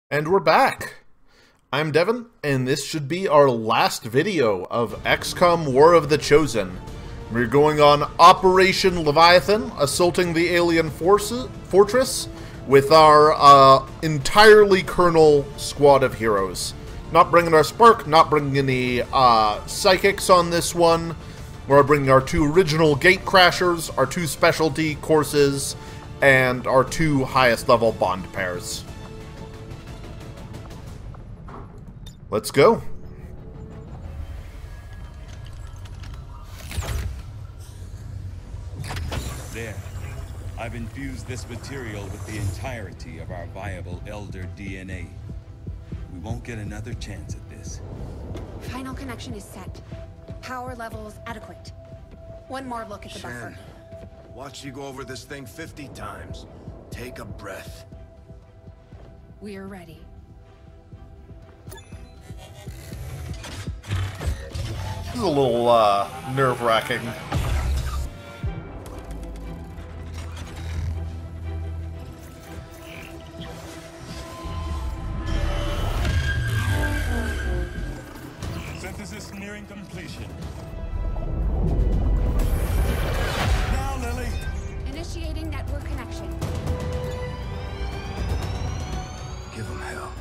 And we're back! I'm Devon, and this should be our last video of XCOM War of the Chosen. We're going on Operation Leviathan, assaulting the alien fortress with our entirely Colonel squad of heroes. Not bringing our Spark, not bringing any Psychics on this one. We're bringing our two original Gate Crashers, our two specialty courses, and our two highest level bond pairs. Let's go. There. I've infused this material with the entirety of our viable Elder DNA. We won't get another chance at this. Final connection is set. Power levels adequate. One more look at the buffer. Watch you go over this thing 50 times. Take a breath. We're ready. This is a little, nerve-wracking. Synthesis nearing completion. Now, Lily! Initiating network connection. Give him hell.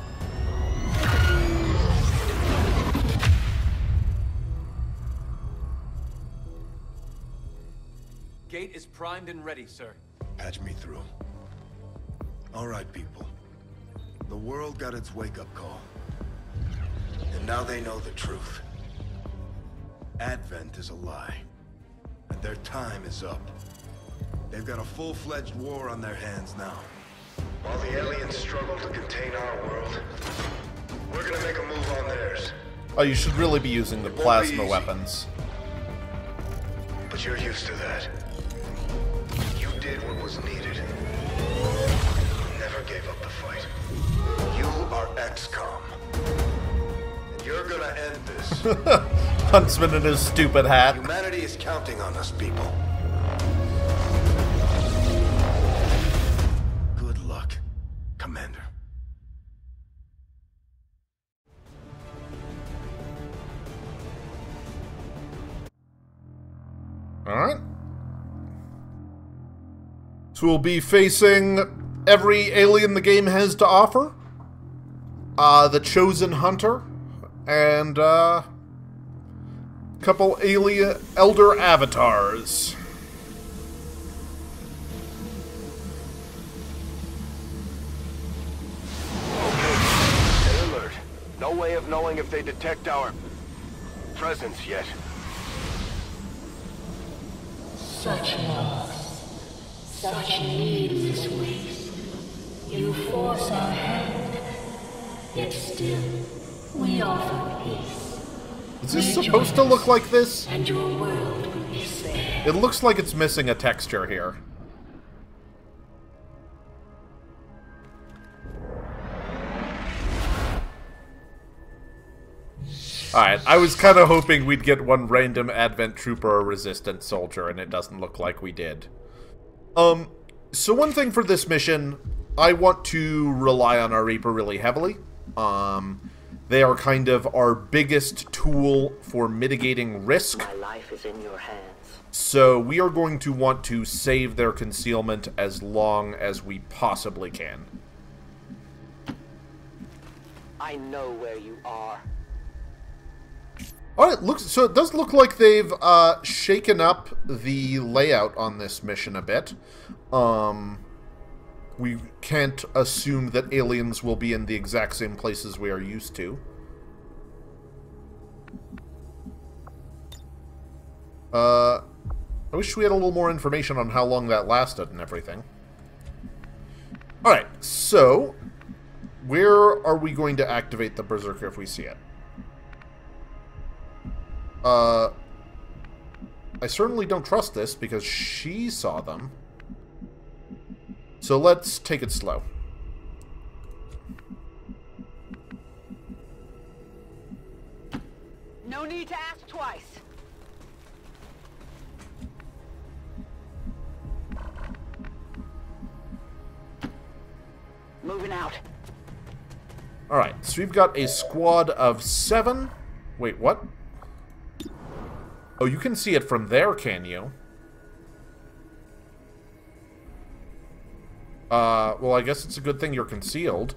Gate is primed and ready, sir. Patch me through. All right, people. The world got its wake-up call. And now they know the truth. Advent is a lie. And their time is up. They've got a full-fledged war on their hands now. While the aliens struggle to contain our world, we're gonna make a move on theirs. Oh, you should really be using the plasma weapons. But you're used to that. You did what was needed. Never gave up the fight. You are XCOM. And you're gonna end this. Huntsman in his stupid hat. Humanity is counting on us, people. Good luck, Commander. Alright. So we'll be facing every alien the game has to offer. The Chosen Hunter. And, couple alien elder avatars. Stay alert. No way of knowing if they detect our presence yet. Such loss, such needless waste. You force our hand, yet still we offer peace. Is this supposed to look like this? And your world will be spared. It looks like it's missing a texture here. Alright, I was kind of hoping we'd get one random Advent Trooper or Resistance Soldier, and it doesn't look like we did. So one thing for this mission, I want to rely on our Reaper really heavily. They are kind of our biggest tool for mitigating risk. My life is in your hands. So we are going to want to save their concealment as long as we possibly can. I know where you are. Alright, so it does look like they've shaken up the layout on this mission a bit. We can't assume that aliens will be in the exact same places we are used to. I wish we had a little more information on how long that lasted and everything. Alright, so where are we going to activate the Berserker if we see it? I certainly don't trust this because she saw them. So let's take it slow. No need to ask twice. Moving out. Alright, so we've got a squad of 7. Wait, what? Oh, you can see it from there, can you? Well, I guess it's a good thing you're concealed.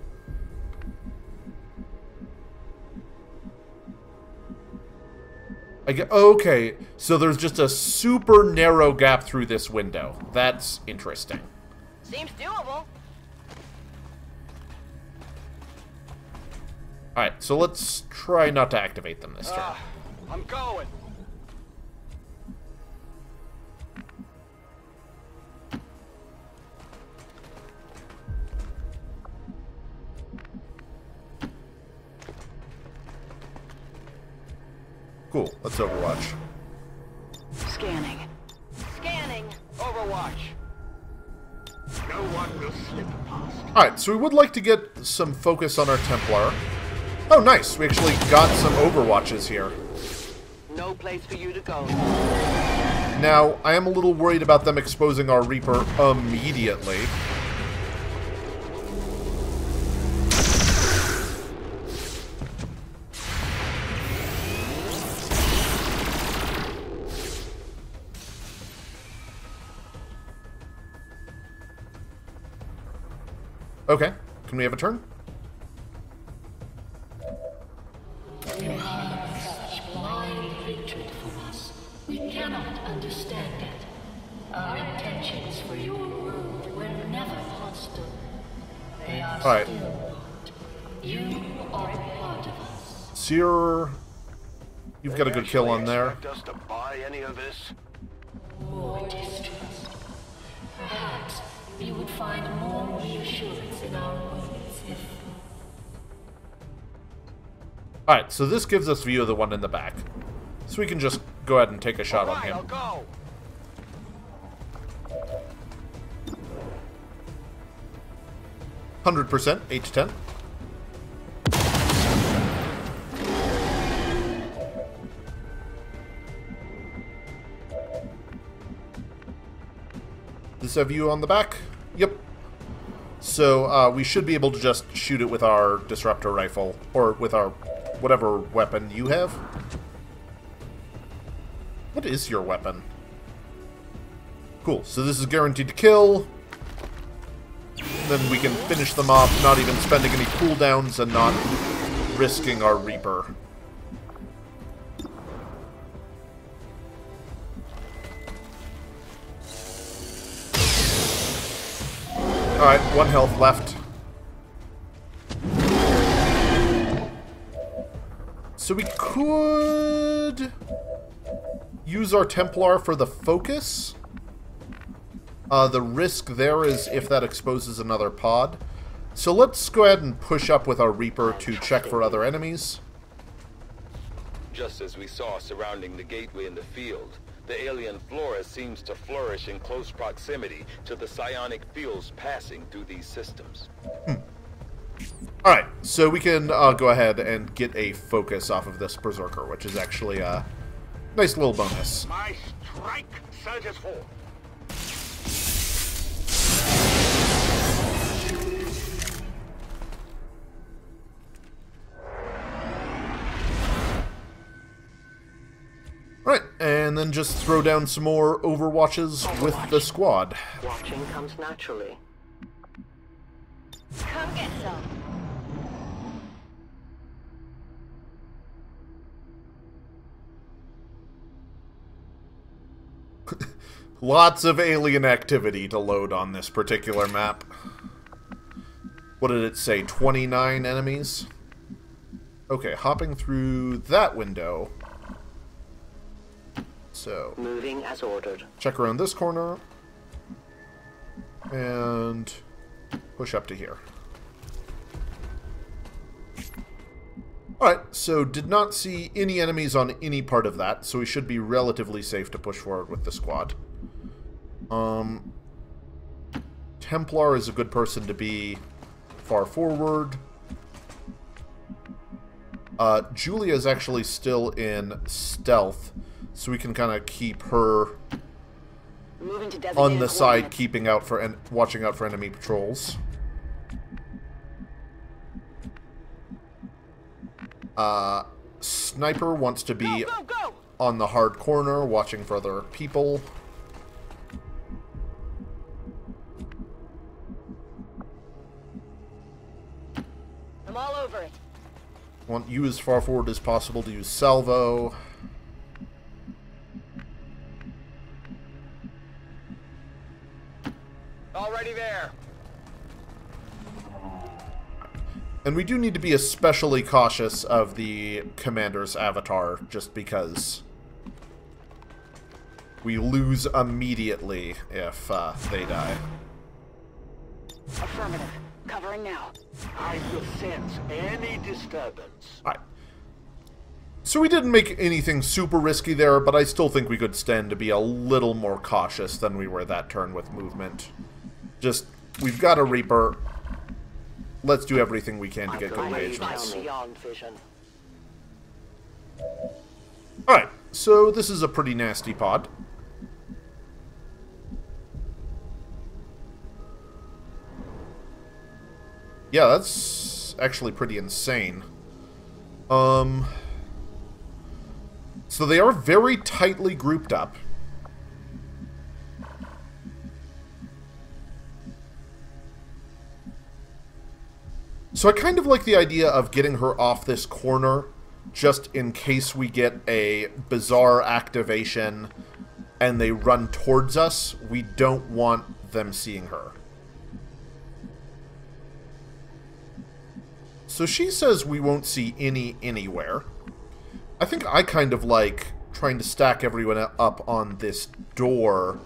Okay, so there's just a super narrow gap through this window. That's interesting. Seems doable. Alright, so let's try not to activate them this turn. I'm going. Cool, let's Overwatch. Scanning. Scanning. Overwatch. No one will slip past. Alright, so we would like to get some focus on our Templar. Oh, nice. We actually got some Overwatches here. No place for you to go. Now, I am a little worried about them exposing our Reaper immediately. Okay, can we have a turn? You have such blind hatred for us. We cannot understand it. Our intentions for your world were never hostile. They are All right. still not. You are a part of us. Seer, you've got a good kill on there. Expect us to buy any of this? More distrust. Perhaps you would find more reassurance in our words if... Alright, so this gives us view of the one in the back. So we can just go ahead and take a shot on him. I'll go. 100%, 8 to 10. Does this have view on the back? Yep. So we should be able to just shoot it with our disruptor rifle, or with our whatever weapon you have. What is your weapon? Cool, so this is guaranteed to kill. Then we can finish them off, not even spending any cooldowns and not risking our Reaper. Alright, 1 health left. So we could use our Templar for the focus. The risk there is if that exposes another pod. So let's go ahead and push up with our Reaper to check for other enemies. Just as we saw surrounding the gateway in the field, the alien flora seems to flourish in close proximity to the psionic fields passing through these systems. Alright, so we can go ahead and get a focus off of this Berserker, which is actually a nice little bonus. My strike surges forth. Alright, and then just throw down some more Overwatches with the squad. Watching comes naturally. Come get some. Lots of alien activity to load on this particular map. What did it say? 29 enemies? Okay, hopping through that window. So, Moving as ordered. check around this corner. And push up to here. Alright, so did not see any enemies on any part of that, so we should be relatively safe to push forward with the squad. Templar is a good person to be far forward. Julia is actually still in stealth, so we can kind of keep her Moving to on designated the side, coordinates. keeping out for watching out for enemy patrols. Sniper wants to be on the hard corner, watching for other people. I'm all over it. Want you as far forward as possible to use salvo. Already there. And we do need to be especially cautious of the commander's avatar, just because we lose immediately if they die. Affirmative. Covering now. I will sense any disturbance. Alright. So we didn't make anything super risky there, but I still think we could stand to be a little more cautious than we were that turn with movement. Just, we've got a Reaper. Let's do everything we can to get good engagements. Alright, so this is a pretty nasty pod. Yeah, that's actually pretty insane. So they are very tightly grouped up. So I kind of like the idea of getting her off this corner, just in case we get a bizarre activation and they run towards us. We don't want them seeing her. So she says we won't see anywhere. I think I kind of like trying to stack everyone up on this door.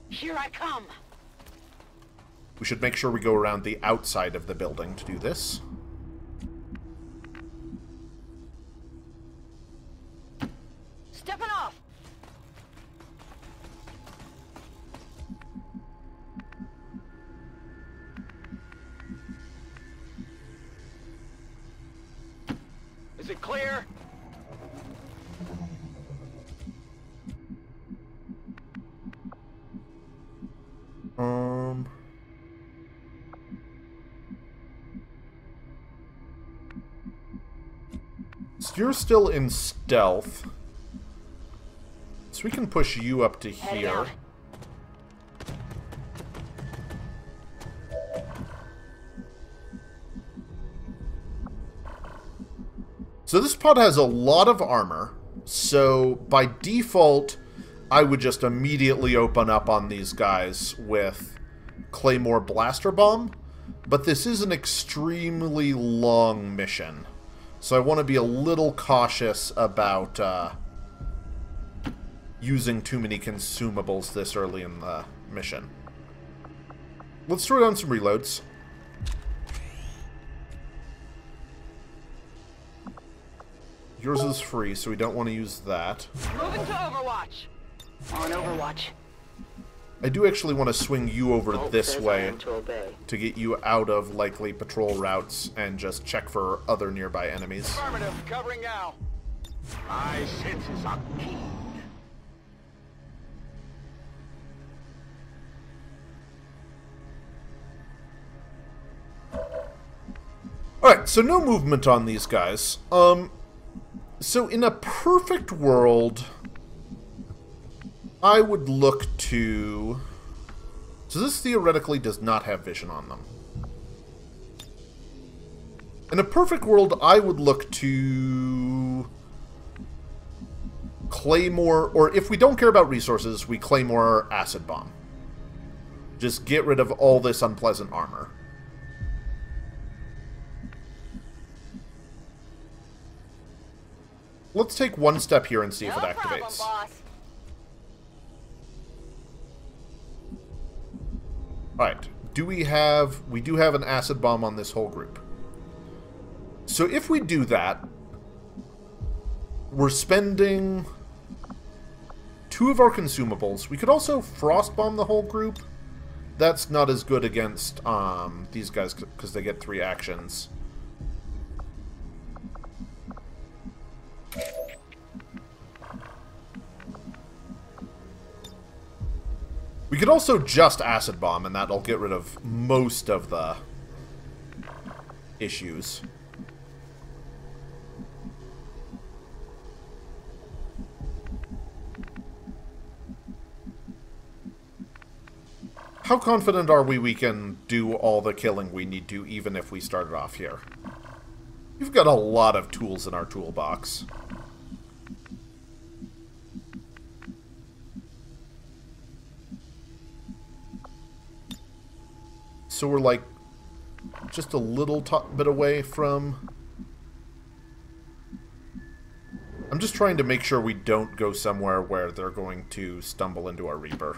Here I come. We should make sure we go around the outside of the building to do this. Stepping off. Is it clear? So you're still in stealth. So we can push you up to here. So this pod has a lot of armor, so by default, I would just immediately open up on these guys with Claymore Blaster Bomb, but this is an extremely long mission, so I want to be a little cautious about using too many consumables this early in the mission. Let's throw down some reloads. Yours is free, so we don't want to use that. Moving to Overwatch. On Overwatch. I do actually want to swing you over this way to get you out of likely patrol routes and just check for other nearby enemies. Affirmative, covering now. My senses are keen. Alright, so no movement on these guys. So in a perfect world, I would look to... So this theoretically does not have vision on them. In a perfect world, I would look to... Claymore, or if we don't care about resources, we Claymore Acid Bomb. Just get rid of all this unpleasant armor. Let's take one step here and see if it activates. Alright, we do have an acid bomb on this whole group. So if we do that, we're spending 2 of our consumables. We could also frost bomb the whole group. That's not as good against these guys because they get 3 actions. We could also just Acid Bomb, and that'll get rid of most of the issues. how confident are we can do all the killing we need to, even if we started off here? We've got a lot of tools in our toolbox. So we're like just a little bit away from... I'm just trying to make sure we don't go somewhere where they're going to stumble into our Reaper.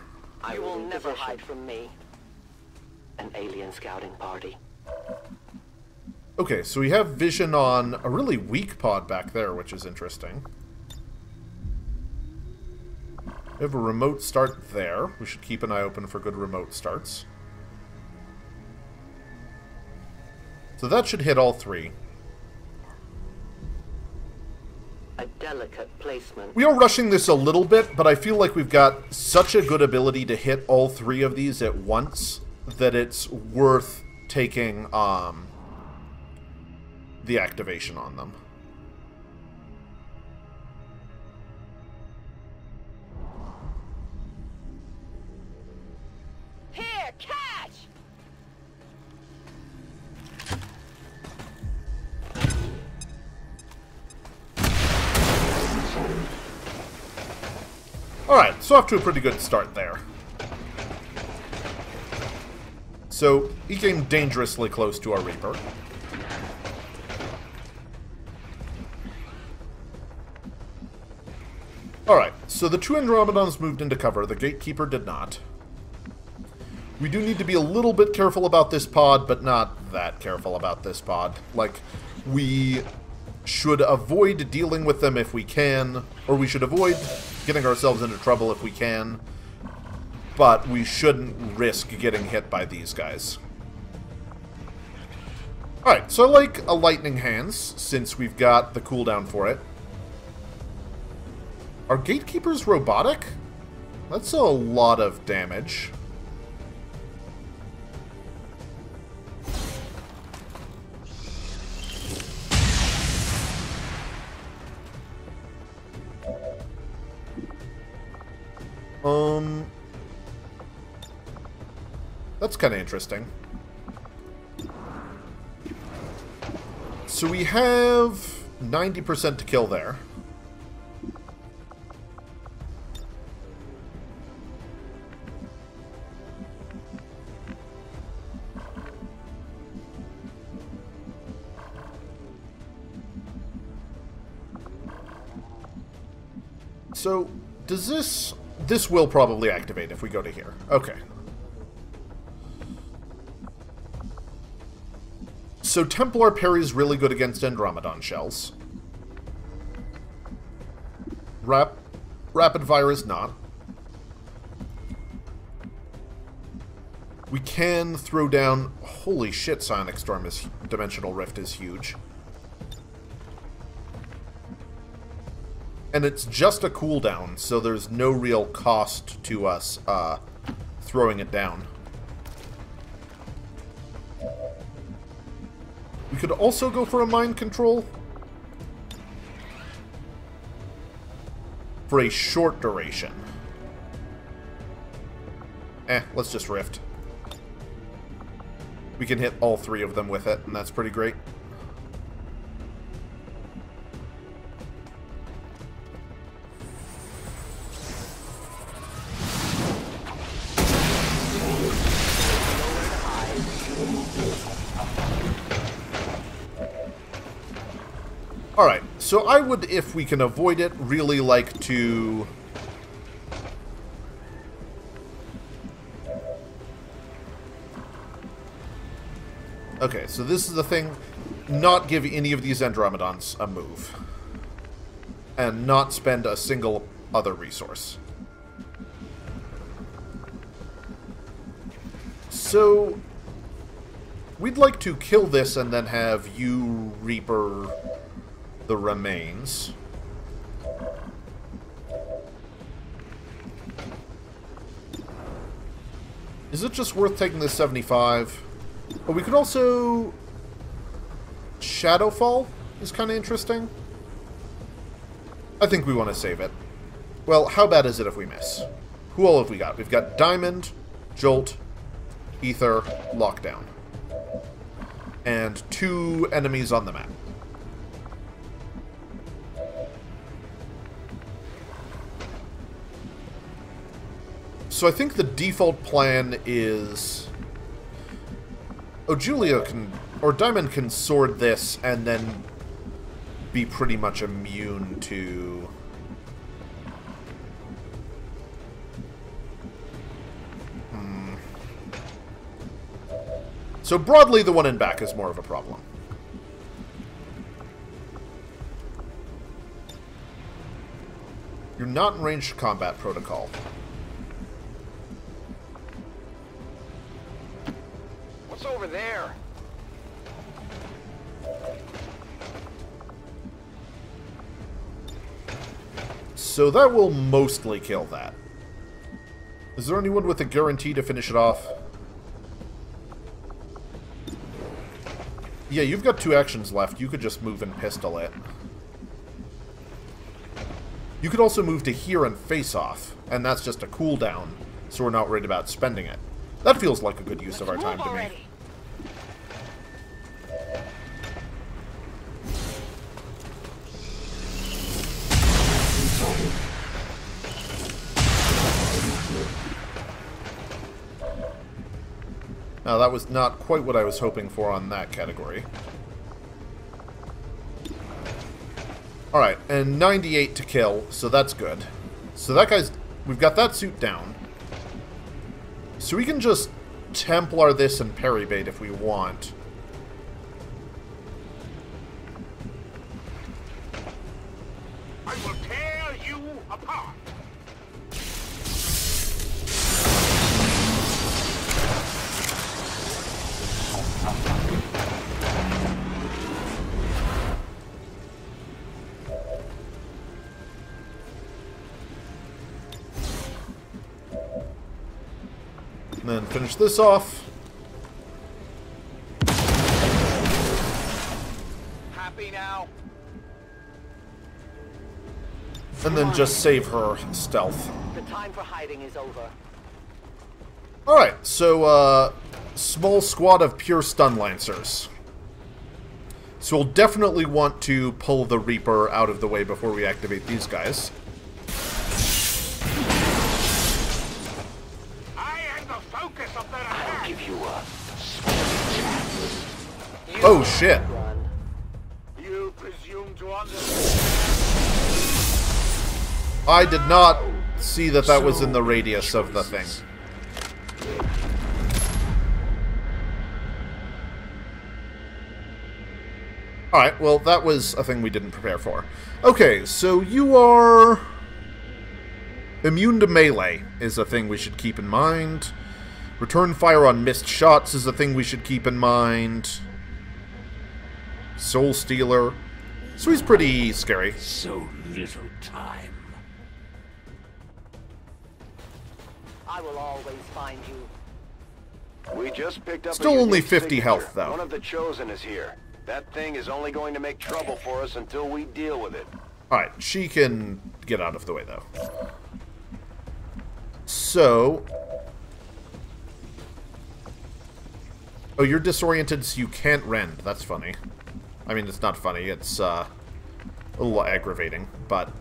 You will never hide from me. An alien scouting party. Okay, so we have vision on a really weak pod back there, which is interesting. We have a remote start there. We should keep an eye open for good remote starts. So that should hit all three. A delicate placement. We are rushing this a little bit, but I feel like we've got such a good ability to hit all three of these at once that it's worth taking the activation on them. Here, catch! Alright, so off to a pretty good start there. So, he came dangerously close to our Reaper. Alright, so the two Andromedons moved into cover, the Gatekeeper did not. We do need to be a little bit careful about this pod, but not that careful about this pod. Like, we should avoid dealing with them if we can, or we should avoid getting ourselves into trouble if we can, but we shouldn't risk getting hit by these guys. Alright, so I like a Lightning Hands, since we've got the cooldown for it. Are Gatekeepers robotic? That's a lot of damage. That's kind of interesting. So we have 90% to kill there. So, does this... This will probably activate if we go to here. Okay. So Templar parries really good against Andromedon shells. Rapid Fire is not. We can throw down... Holy shit, Psionic Storm is... Dimensional Rift is huge. And it's just a cooldown, so there's no real cost to us throwing it down. We could also go for a mind control. For a short duration. Let's just Rift. We can hit all three of them with it, and that's pretty great. Alright, so I would, if we can avoid it, really like to... Okay, so this is the thing. Not give any of these Andromedons a move. And not spend a single other resource. So... we'd like to kill this and then have you Reaper... the remains. Is it just worth taking this 75? But we could also... Shadowfall is kind of interesting. I think we want to save it. Well, how bad is it if we miss? Who all have we got? We've got Diamond, Jolt, ether, lockdown. And 2 enemies on the map. So I think the default plan is... Oh, Julia can... Or Diamond can sword this and then be pretty much immune to... So broadly, the one in back is more of a problem. You're not in ranged combat protocol. What's over there? So that will mostly kill that. Is there anyone with a guarantee to finish it off? Yeah, you've got 2 actions left. You could just move and pistol it. You could also move to here and face off, and that's just a cooldown, so we're not worried about spending it. That feels like a good use of our time to me. Now, that was not quite what I was hoping for on that category. Alright, and 98 to kill, so that's good. So that guy's... We've got that suit down. So we can just Templar this and parry bait if we want. I will tear you apart. And then finish this off. Happy now? And then just save her stealth. The time for hiding is over. Alright, so, small squad of pure stun lancers. So we'll definitely want to pull the Reaper out of the way before we activate these guys. I'll give you a Oh shit. You presume to understand. I did not see that that was in the radius of the thing. Alright, well that was a thing we didn't prepare for. Okay, so you are... Immune to melee is a thing we should keep in mind. Return fire on missed shots is a thing we should keep in mind. Soul Stealer. So he's pretty scary. So little time. I will always find you. We just picked up Still a only unique 50 signature. health, though. One of the Chosen is here. That thing is only going to make trouble for us until we deal with it. Alright, she can get out of the way, though. So... Oh, you're disoriented, so you can't rend. That's funny. I mean, it's not funny. It's, a little aggravating, but...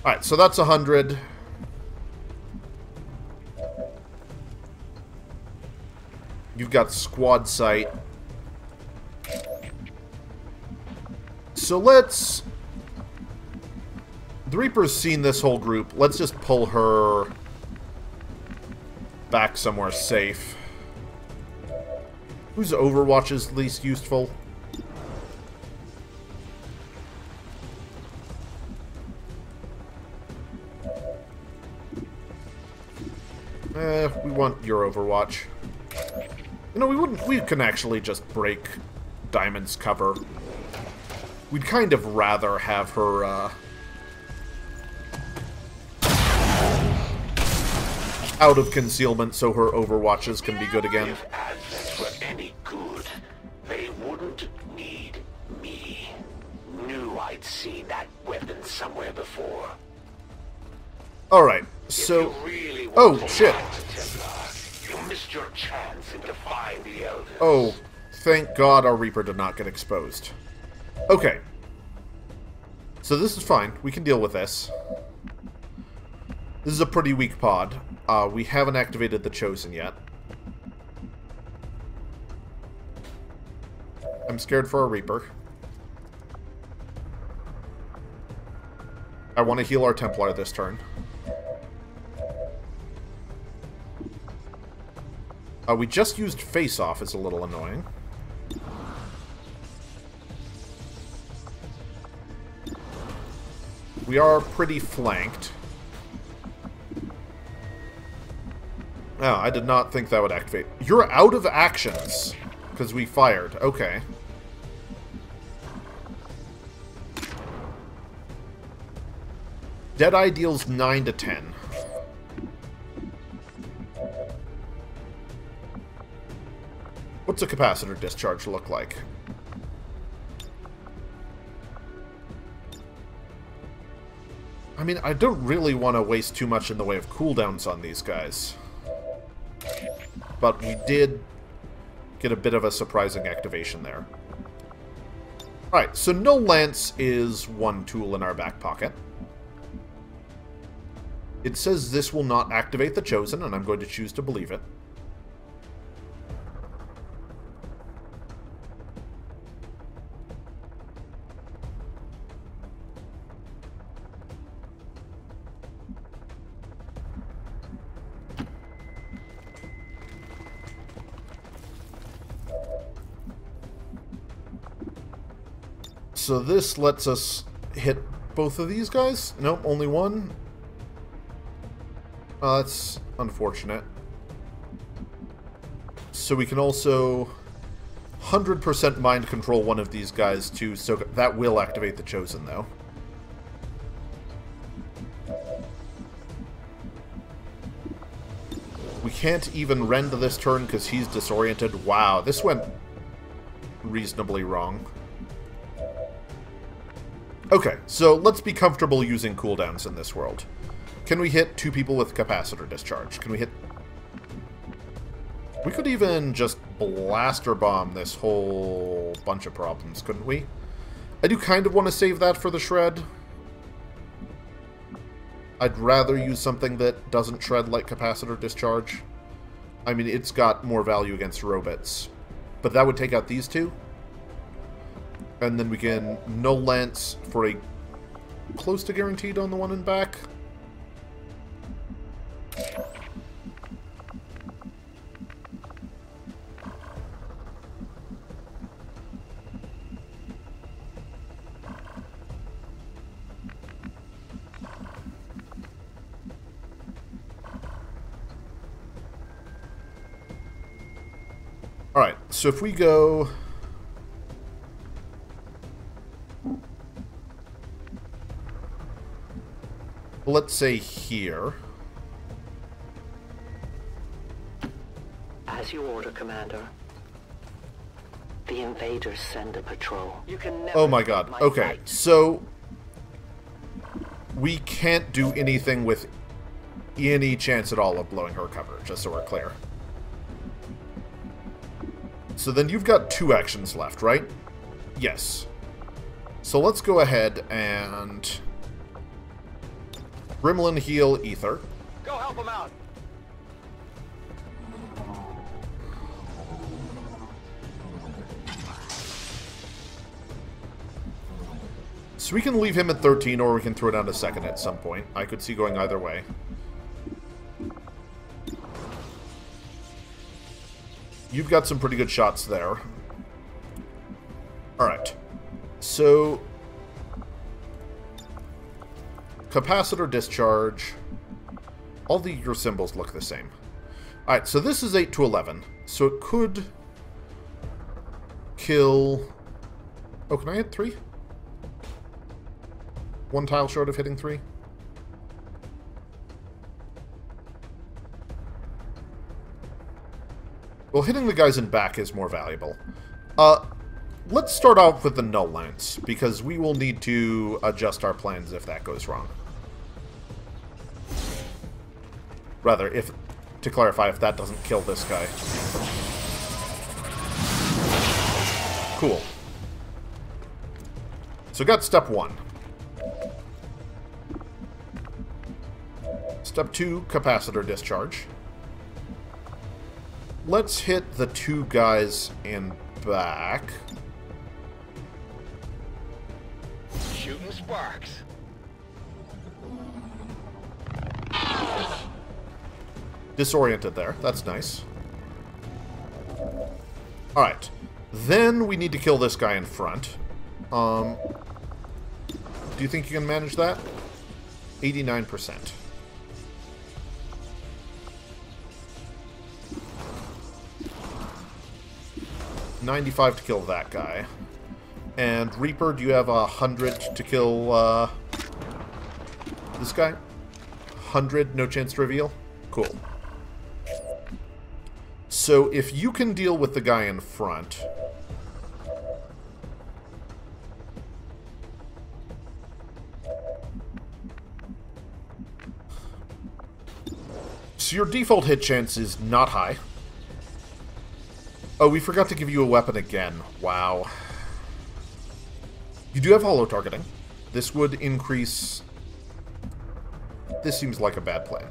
Alright, so that's 100. You've got squad sight. So let's... The Reaper's seen this whole group. Let's just pull her back somewhere safe. Whose Overwatch is least useful? We want your Overwatch. You know, we can actually just break Diamond's cover. We'd kind of rather have her, out of concealment so her Overwatches can be good again. If Advent were any good, they wouldn't need me. Knew I'd seen that weapon somewhere before. Alright, so... Really oh, shit. You missed your chance in defying the Elders. Oh, thank God our Reaper did not get exposed. Okay. So this is fine. We can deal with this. This is a pretty weak pod. We haven't activated the Chosen yet. I'm scared for our Reaper. I want to heal our Templar this turn. We just used Face Off, is a little annoying. We are pretty flanked. Oh, I did not think that would activate. You're out of actions, because we fired. Okay. Deadeye deals 9 to 10. What's a capacitor discharge look like? I mean, I don't really want to waste too much in the way of cooldowns on these guys. But we did get a bit of a surprising activation there. Alright, so no Lance is one tool in our back pocket. It says this will not activate the Chosen, and I'm going to choose to believe it. So this lets us hit both of these guys? Nope, only one. That's unfortunate. So we can also 100% mind control one of these guys too, so that will activate the Chosen though. We can't even rend this turn because he's disoriented. Wow, this went reasonably wrong. Okay, so let's be comfortable using cooldowns in this world. Can we hit 2 people with capacitor discharge? Can we hit... We could even just blaster bomb this whole bunch of problems, couldn't we? I do kind of want to save that for the shred. I'd rather use something that doesn't shred like capacitor discharge. I mean, it's got more value against robots. But that would take out these two. And then we can no Lance for a close to guaranteed on the one in back. Alright, so if we go... let's say here. As you order, Commander. The invaders send a patrol. You can never oh my god. Okay, so we can't do anything with any chance at all of blowing her cover, just so we're clear. So then you've got 2 actions left, right? Yes. So let's go ahead and Gremlin heal Ether. Go help him out. So we can leave him at 13, or we can throw down to 2nd at some point. I could see going either way. You've got some pretty good shots there. Alright. So... capacitor discharge. All your symbols look the same. Alright, so this is 8 to 11. So it could kill... oh, can I hit 3? 1 tile short of hitting 3? Well, hitting the guys in back is more valuable. Let's start off with the null lance, because we will need to adjust our plans if that goes wrong. Rather, if to clarify if that doesn't kill this guy. Cool. So got step 1. Step 2, capacitor discharge. Let's hit the 2 guys in back. Shooting sparks. Disoriented there. That's nice. Alright. Then we need to kill this guy in front. Do you think you can manage that? 89%. $95 to kill that guy. And Reaper, do you have 100 to kill this guy? 100, no chance to reveal? Cool. So if you can deal with the guy in front... So your default hit chance is not high. Oh, we forgot to give you a weapon again. Wow. You do have hollow targeting. This would increase... This seems like a bad plan.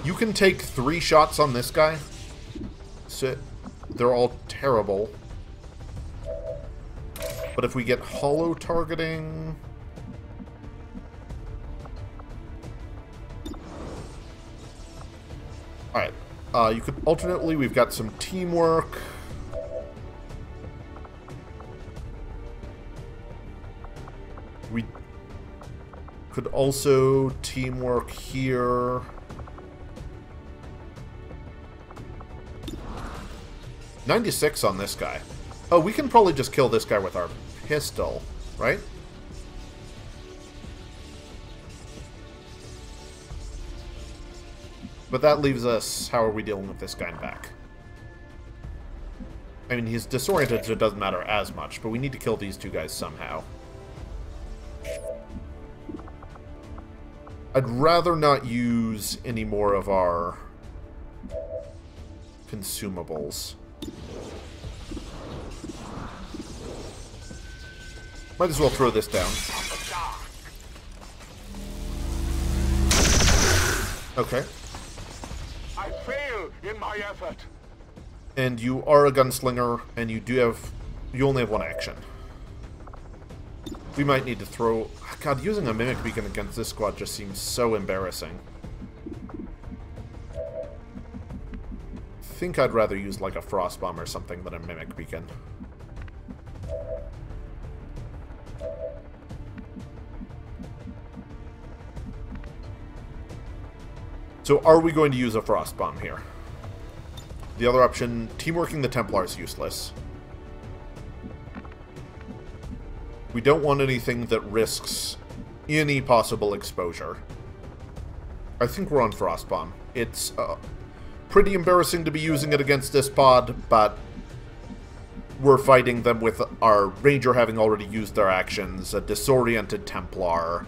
You can take 3 shots on this guy. So they're all terrible. But if we get hollow targeting... Alright. You could alternately, we've got some teamwork. We could also teamwork here. $96 on this guy. Oh, we can probably just kill this guy with our pistol, right? But that leaves us... How are we dealing with this guy in back? I mean, he's disoriented, so it doesn't matter as much, but we need to kill these 2 guys somehow. I'd rather not use any more of our consumables. Might as well throw this down. Okay. I fail in my effort. And you are a gunslinger, and you do have... You only have 1 action. We might need to throw... God, using a Mimic Beacon against this squad just seems so embarrassing. I think I'd rather use, like, a Frost Bomb or something than a Mimic Beacon. So are we going to use a Frost Bomb here? The other option, teamworking the Templar, is useless. We don't want anything that risks any possible exposure. I think we're on Frost Bomb. It's pretty embarrassing to be using it against this pod, but we're fighting them with our Ranger having already used their actions, a disoriented Templar,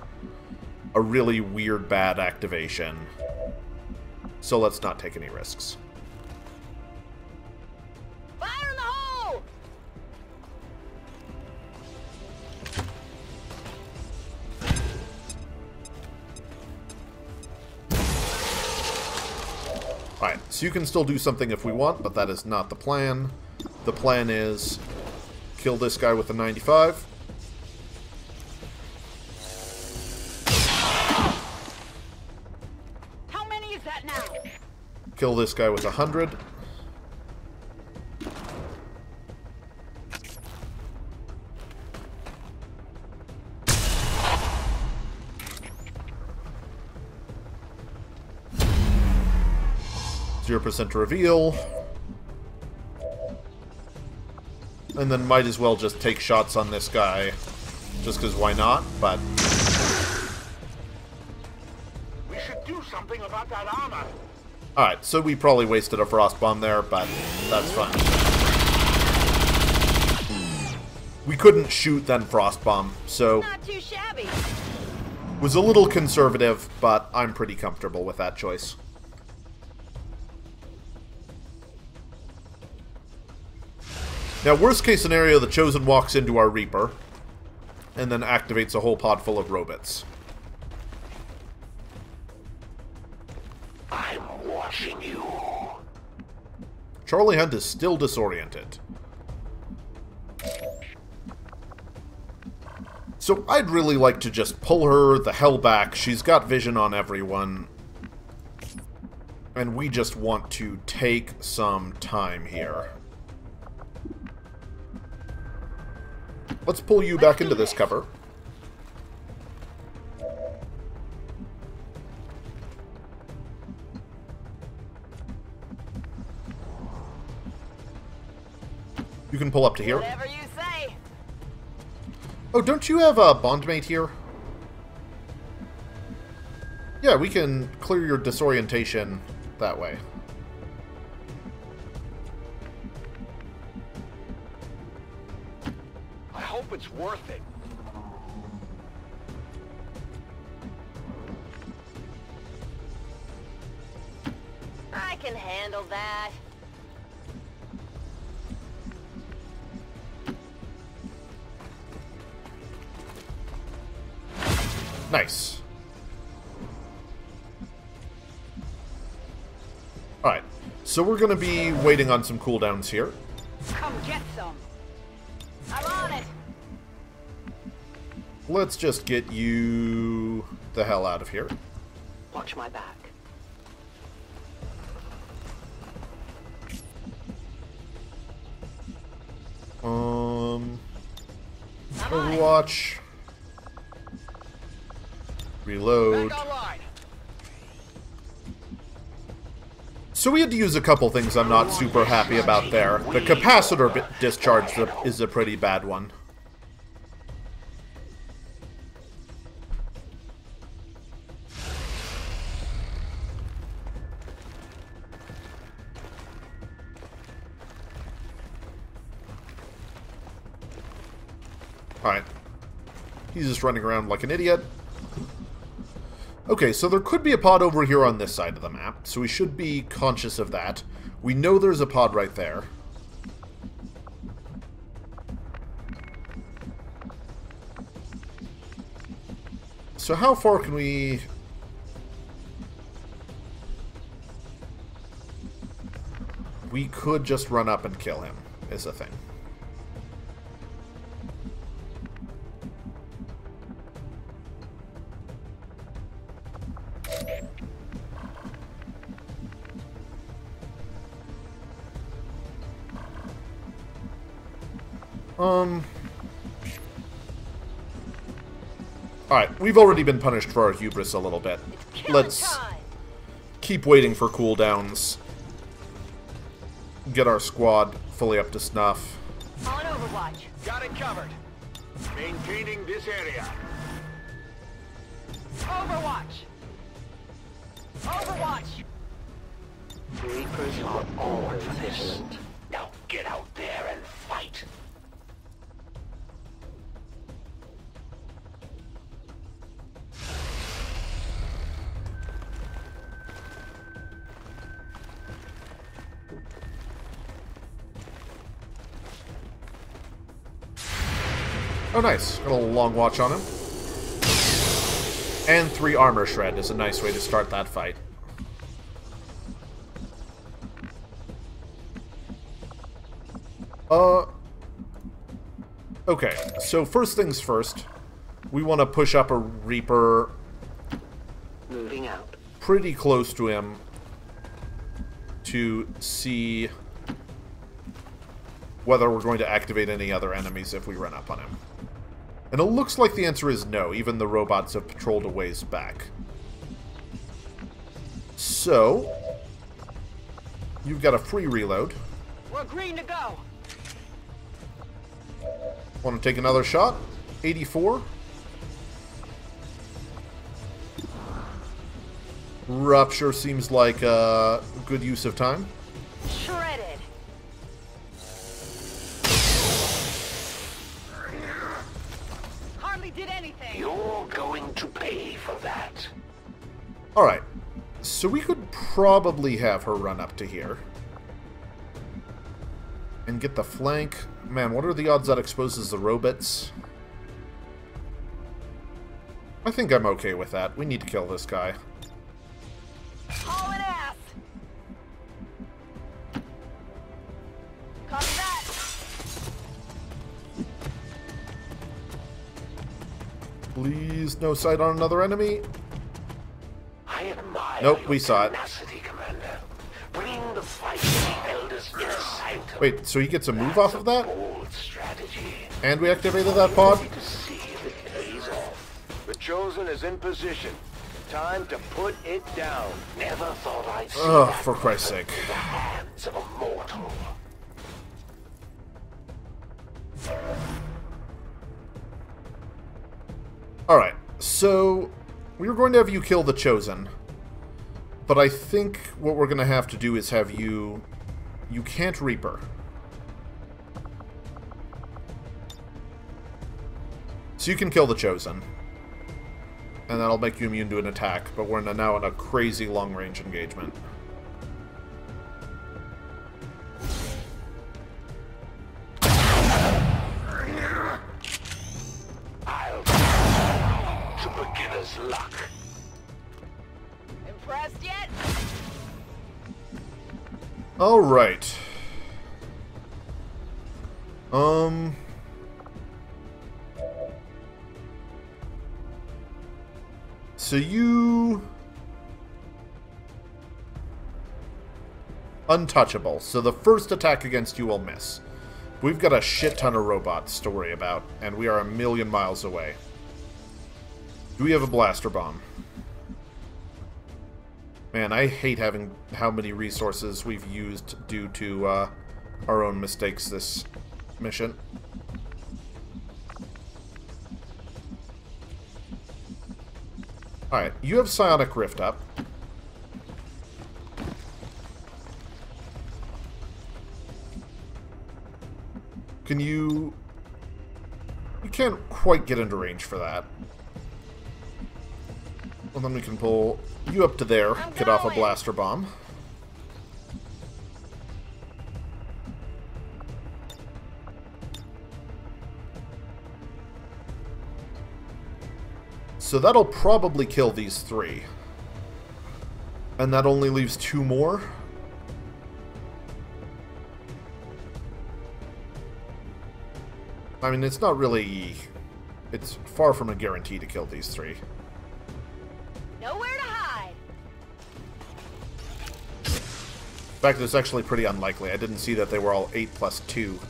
a really weird bad activation. So let's not take any risks. Fire in the hole! Alright, so you can still do something if we want, but that is not the plan. The plan is kill this guy with a 95. How many is that now? Kill this guy with 100. %, to reveal. And then might as well just take shots on this guy. Just because why not, but... We should do something about that armor. Alright, so we probably wasted a Frost Bomb there, but that's fine. We couldn't shoot then Frost Bomb, so... Not too shabby. Was a little conservative, but I'm pretty comfortable with that choice. Now, worst case scenario, the Chosen walks into our Reaper, and then activates a whole pod full of robots. I'm watching you. Charlie Hunt is still disoriented. So I'd really like to just pull her the hell back. She's got vision on everyone. And we just want to take some time here. Let's pull you back into this cover. You can pull up to here. Whatever you say. Oh, don't you have a bondmate here? Yeah, we can clear your disorientation that way. I hope it's worth it. I can handle that. Nice. Alright, so we're going to be waiting on some cooldowns here. Come get some. I'm on it. Let's just get you the hell out of here. Watch my back. Overwatch. Reload. Back online. So we had to use a couple things I'm not super happy about there. The capacitor discharge is a pretty bad one. Alright. He's just running around like an idiot. Okay, so there could be a pod over here on this side of the map, so we should be conscious of that. We know there's a pod right there. So how far can we... We could just run up and kill him, is the thing. Alright, we've already been punished for our hubris a little bit. Let's keep waiting for cooldowns. Get our squad fully up to snuff. On Overwatch. Got it covered. Maintaining this area. Overwatch. Overwatch. Reapers are always vigilant. Now get out there and fight. Oh, nice. Got a little long watch on him. And 3 armor shred is a nice way to start that fight. Okay, so first things first, we want to push up a Reaper Moving out. pretty close to him to see whether we're going to activate any other enemies if we run up on him. And it looks like the answer is no, even the robots have patrolled a ways back. So, you've got a free reload. We're green to go. Want to take another shot? 84. Rupture seems like a good use of time. Shredded. Hardly did anything. You're going to pay Alright. So we could probably have her run up to here. And get the flank. Man, what are the odds that exposes the robots? I think I'm okay with that. We need to kill this guy. Hauling ass. Copy that. Please, no sight on another enemy. I admire Nope, we saw it. tenacity, Commander. Bringing the fight to the Elders' inner sanctum. Wait, so he gets a move off of that? Bold strategy. And we activated that pod? To see if it pays off. The Chosen is in position. Time to put it down. Never thought I'd see Ugh, that for Christ's sake. in the hands of a mortal. Alright, so we were going to have you kill the Chosen. But I think what we're going to have to do is have you... You can't Reaper. So you can kill the Chosen. And that'll make you immune to an attack, but we're now in a crazy long-range engagement. I'll to beginner's luck. Impressed yet? Alright. So you... Untouchable. So the first attack against you will miss. We've got a shit ton of robots to worry about, and we are a million miles away. Do we have a blaster bomb? Man, I hate having how many resources we've used due to our own mistakes this mission. Alright, you have Psionic Rift up. Can you... You can't quite get into range for that. Well, then we can pull you up to there, get off a blaster bomb. So that'll probably kill these three. And that only leaves two more. I mean, it's not really... It's far from a guarantee to kill these three. Nowhere to hide. In fact, it's actually pretty unlikely. I didn't see that they were all 8 plus 2.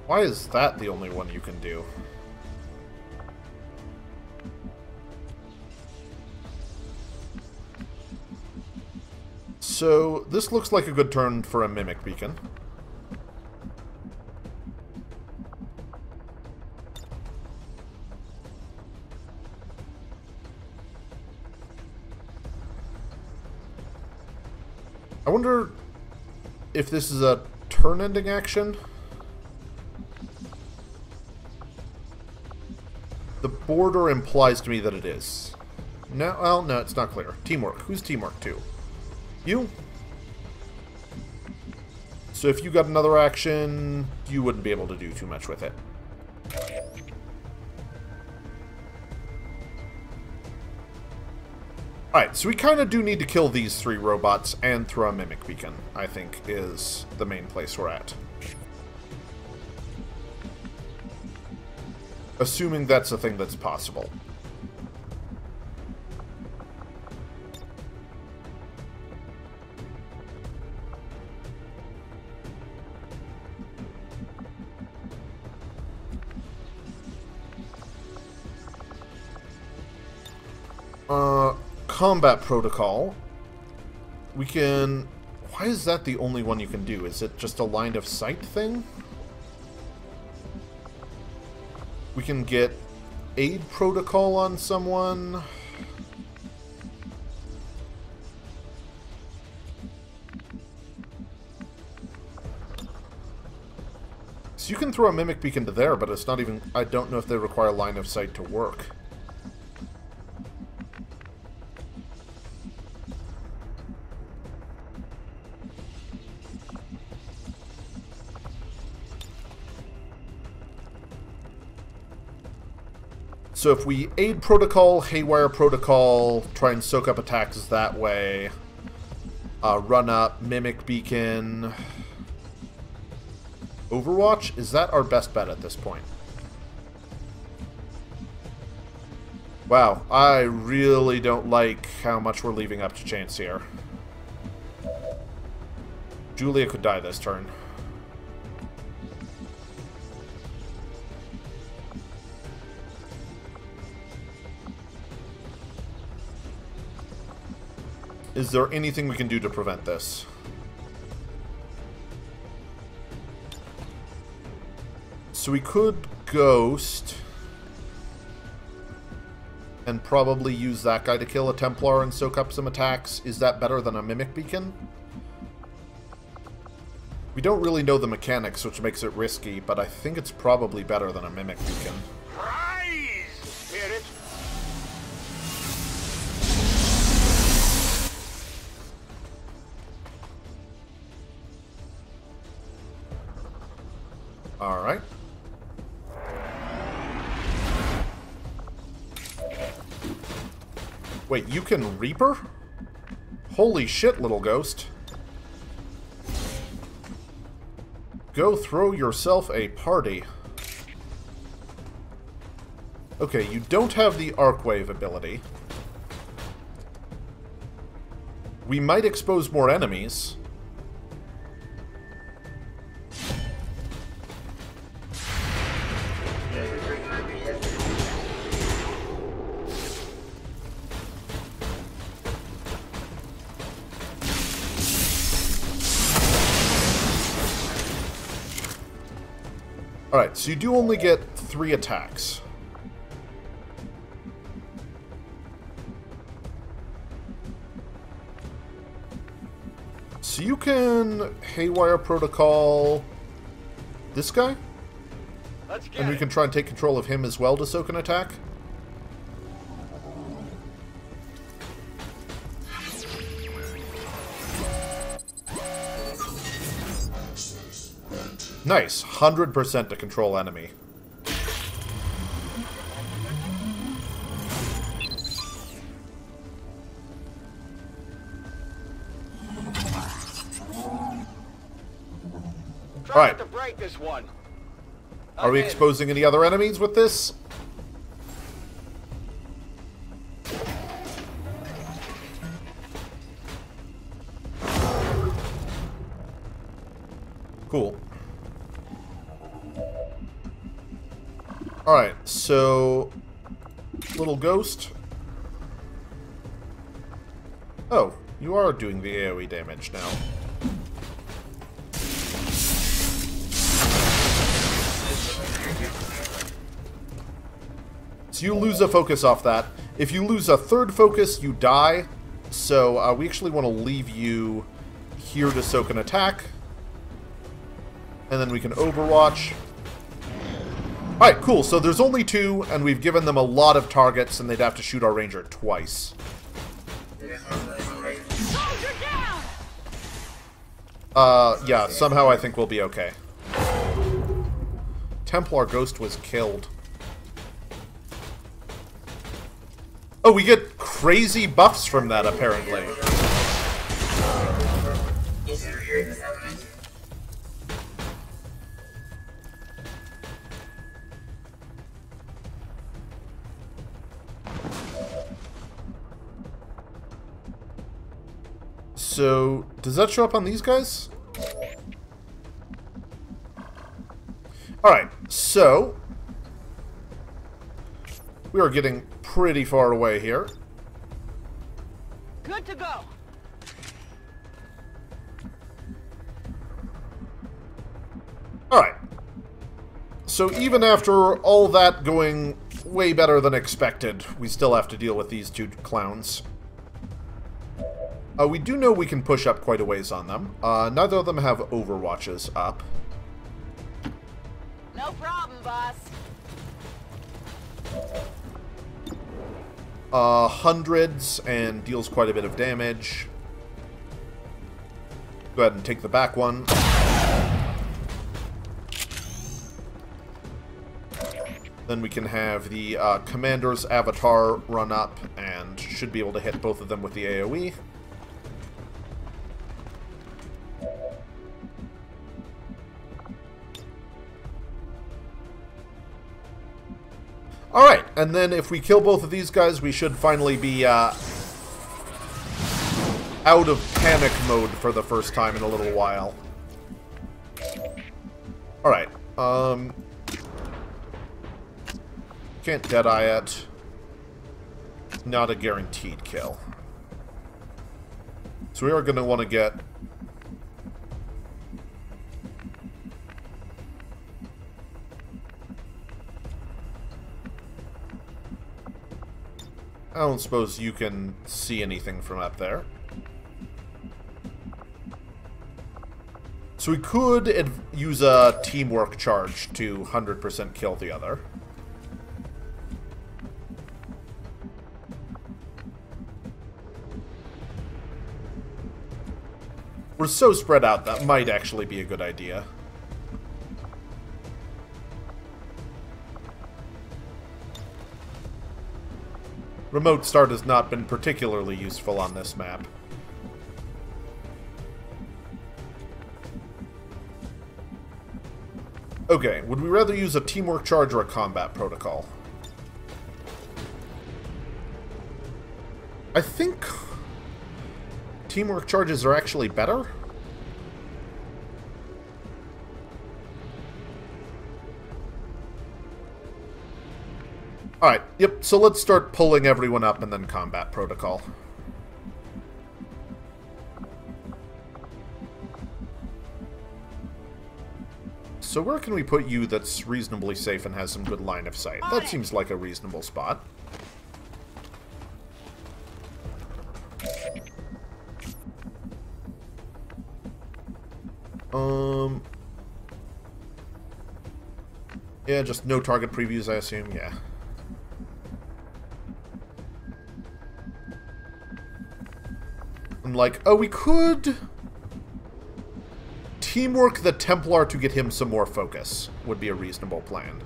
Why is that the only one you can do? So, this looks like a good turn for a Mimic Beacon. I wonder if this is a turn-ending action? The border implies to me that it is. No, well, no, it's not clear. Teamwork. Who's teamwork to? You? So if you got another action, you wouldn't be able to do too much with it. Alright, so we kind of do need to kill these three robots and throw a Mimic Beacon, I think, is the main place we're at. Assuming that's a thing that's possible. Combat protocol. We can... Why is that the only one you can do? Is it just a line of sight thing? We can get aid protocol on someone. So you can throw a Mimic Beacon to there, but it's not even... I don't know if they require line of sight to work. So if we aid protocol, haywire protocol, try and soak up attacks that way, run up, mimic beacon, Overwatch, is that our best bet at this point? Wow, I really don't like how much we're leaving up to chance here. Julia could die this turn. Is there anything we can do to prevent this? So we could Ghost and probably use that guy to kill a Templar and soak up some attacks. Is that better than a Mimic Beacon? We don't really know the mechanics, which makes it risky, but I think it's probably better than a Mimic Beacon. Rise! Hear it? Alright. Wait, you can Reaper? Holy shit, little ghost. Go throw yourself a party. Okay, you don't have the Arcwave ability. We might expose more enemies. Alright, so you do only get 3 attacks. So you can Haywire Protocol this guy? And we can try and take control of him as well to soak an attack? Nice. 100% to control enemy. Alright. To break this one. Are we exposing any other enemies with this? Cool. Alright, so... Little ghost. Oh, you are doing the AoE damage now. So you lose a focus off that. If you lose a third focus, you die. So we actually want to leave you here to soak an attack. And then we can Overwatch. Alright, cool. So there's only 2, and we've given them a lot of targets, and they'd have to shoot our ranger twice. Yeah, somehow I think we'll be okay. Templar Ghost was killed. Oh, we get crazy buffs from that, apparently. So, does that show up on these guys? Alright, so... we are getting pretty far away here. Good to go. Alright. So even after all that going way better than expected, we still have to deal with these 2 clowns. We do know we can push up quite a ways on them. Neither of them have Overwatches up. No problem, boss. Hundreds and deals quite a bit of damage. Go ahead and take the back one. Then we can have the commander's avatar run up and should be able to hit both of them with the AoE. Alright, and then if we kill both of these guys, we should finally be out of panic mode for the first time in a little while. Alright, can't Deadeye it. Not a guaranteed kill. So we are going to want to get... I don't suppose you can see anything from up there. So we could use a teamwork charge to 100% kill the other. We're so spread out, that might actually be a good idea. Remote start has not been particularly useful on this map. Okay, would we rather use a teamwork charge or a combat protocol? I think teamwork charges are actually better. Alright, yep, so let's start pulling everyone up and then combat protocol. So where can we put you that's reasonably safe and has some good line of sight? That seems like a reasonable spot. Yeah, just no target previews, I assume, yeah. I'm like, oh, we could teamwork the Templar to get him some more focus. Would be a reasonable plan.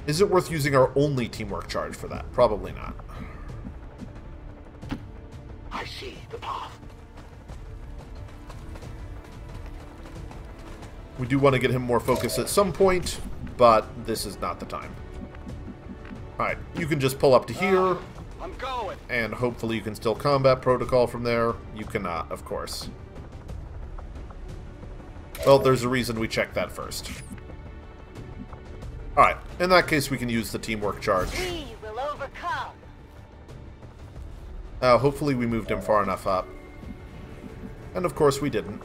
Is it worth using our only teamwork charge for that? Probably not. I see the path. We do want to get him more focus at some point, but this is not the time. Alright, you can just pull up to here, I'm going. and hopefully you can still combat protocol from there. You cannot, of course. Well, there's a reason we checked that first. Alright, in that case we can use the teamwork charge. We will overcome. Hopefully we moved him far enough up. And of course we didn't.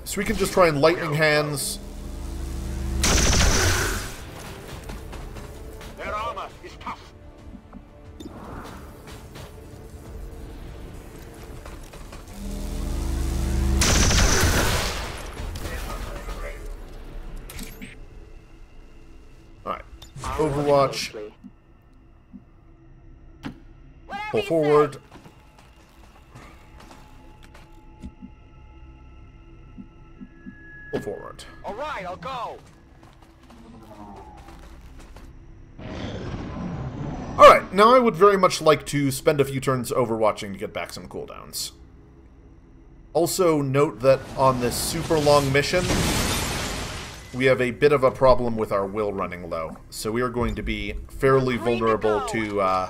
So we can just try and lightning hands. Their armor is tough. Alright. Overwatch. Whatever Pull you forward. say. Pull forward. All right, I'll go. Alright, now I would very much like to spend a few turns overwatching to get back some cooldowns. Also, note that on this super long mission, we have a bit of a problem with our will running low. So we are going to be fairly vulnerable to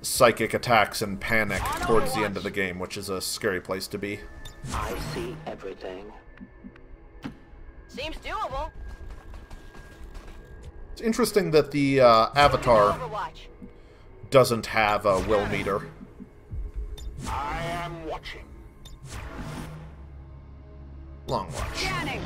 psychic attacks and panic towards the end of the game, which is a scary place to be. I see everything. Seems doable. It's interesting that the avatar Overwatch. doesn't have a will meter. I am watching. Long watch. Scanning.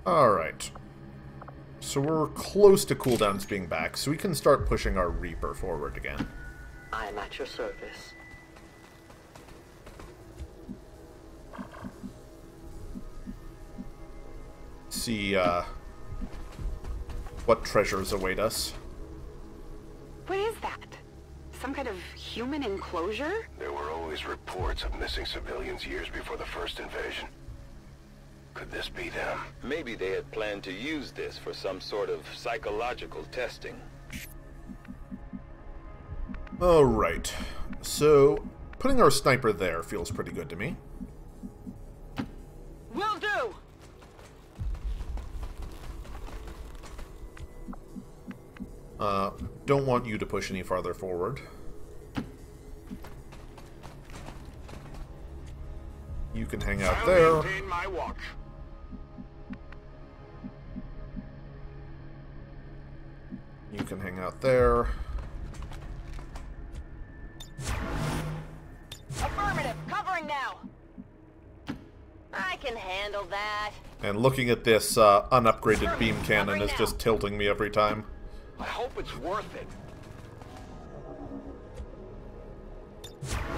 Alright. So we're close to cooldowns being back, so we can start pushing our Reaper forward again. I'm at your service. See, what treasures await us. What is that? Some kind of human enclosure? There were always reports of missing civilians years before the first invasion. Could this be them? Maybe they had planned to use this for some sort of psychological testing. Alright. So, putting our sniper there feels pretty good to me. Will do! Don't want you to push any farther forward. You can hang out there. I'll maintain my watch. You can hang out there. Affirmative. Covering now. I can handle that. And looking at this unupgraded beam cannon is just tilting me every time. I hope it's worth it.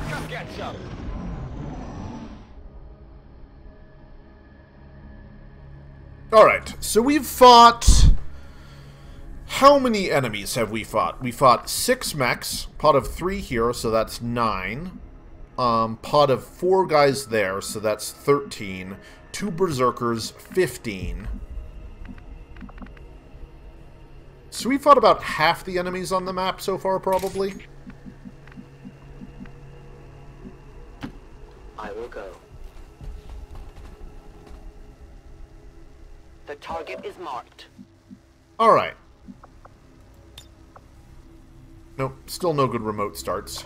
Come get some. Alright, so we've fought... How many enemies have we fought? We fought 6 mechs, pod of 3 here, so that's 9. Pod of 4 guys there, so that's 13. 2 berserkers, 15. So we fought about half the enemies on the map so far, probably. I will go. The target is marked. Alright. Nope, still no good remote starts.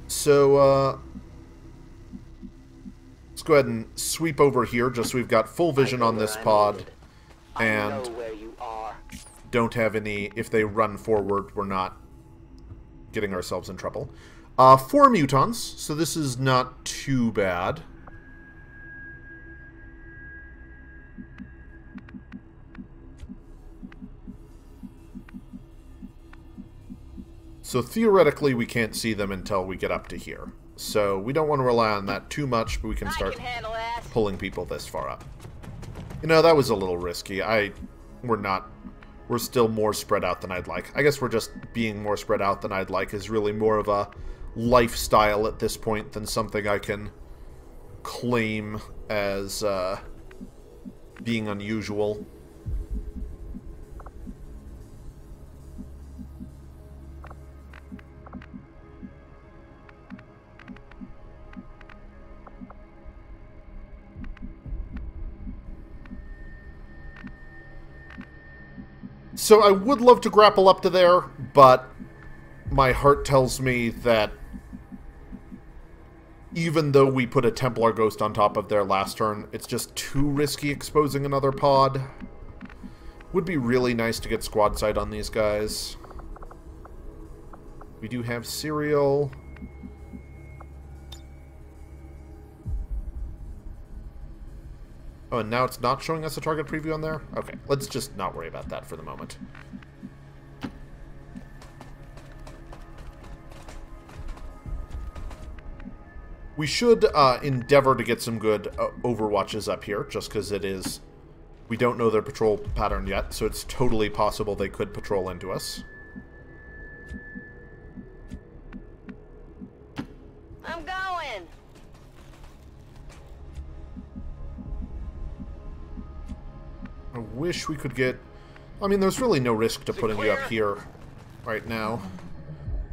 So, let's go ahead and sweep over here, just so we've got full vision on this pod. And don't have any, if they run forward, we're not getting ourselves in trouble. 4 mutons, so this is not too bad. So theoretically, we can't see them until we get up to here. So we don't want to rely on that too much, but we can start pulling people this far up. You know, that was a little risky. We're still more spread out than I'd like. I guess we're just being more spread out than I'd like is really more of a lifestyle at this point than something I can claim as being unusual. So I would love to grapple up to there, but my heart tells me that even though we put a Templar Ghost on top of there last turn, it's just too risky exposing another pod. Would be really nice to get squad sight on these guys. We do have Serial. Oh, and now it's not showing us a target preview on there? Okay, let's just not worry about that for the moment. We should endeavor to get some good overwatches up here, just because it is... We don't know their patrol pattern yet, so it's totally possible they could patrol into us. I'm going. I wish we could get... I mean, there's really no risk to putting you up here right now.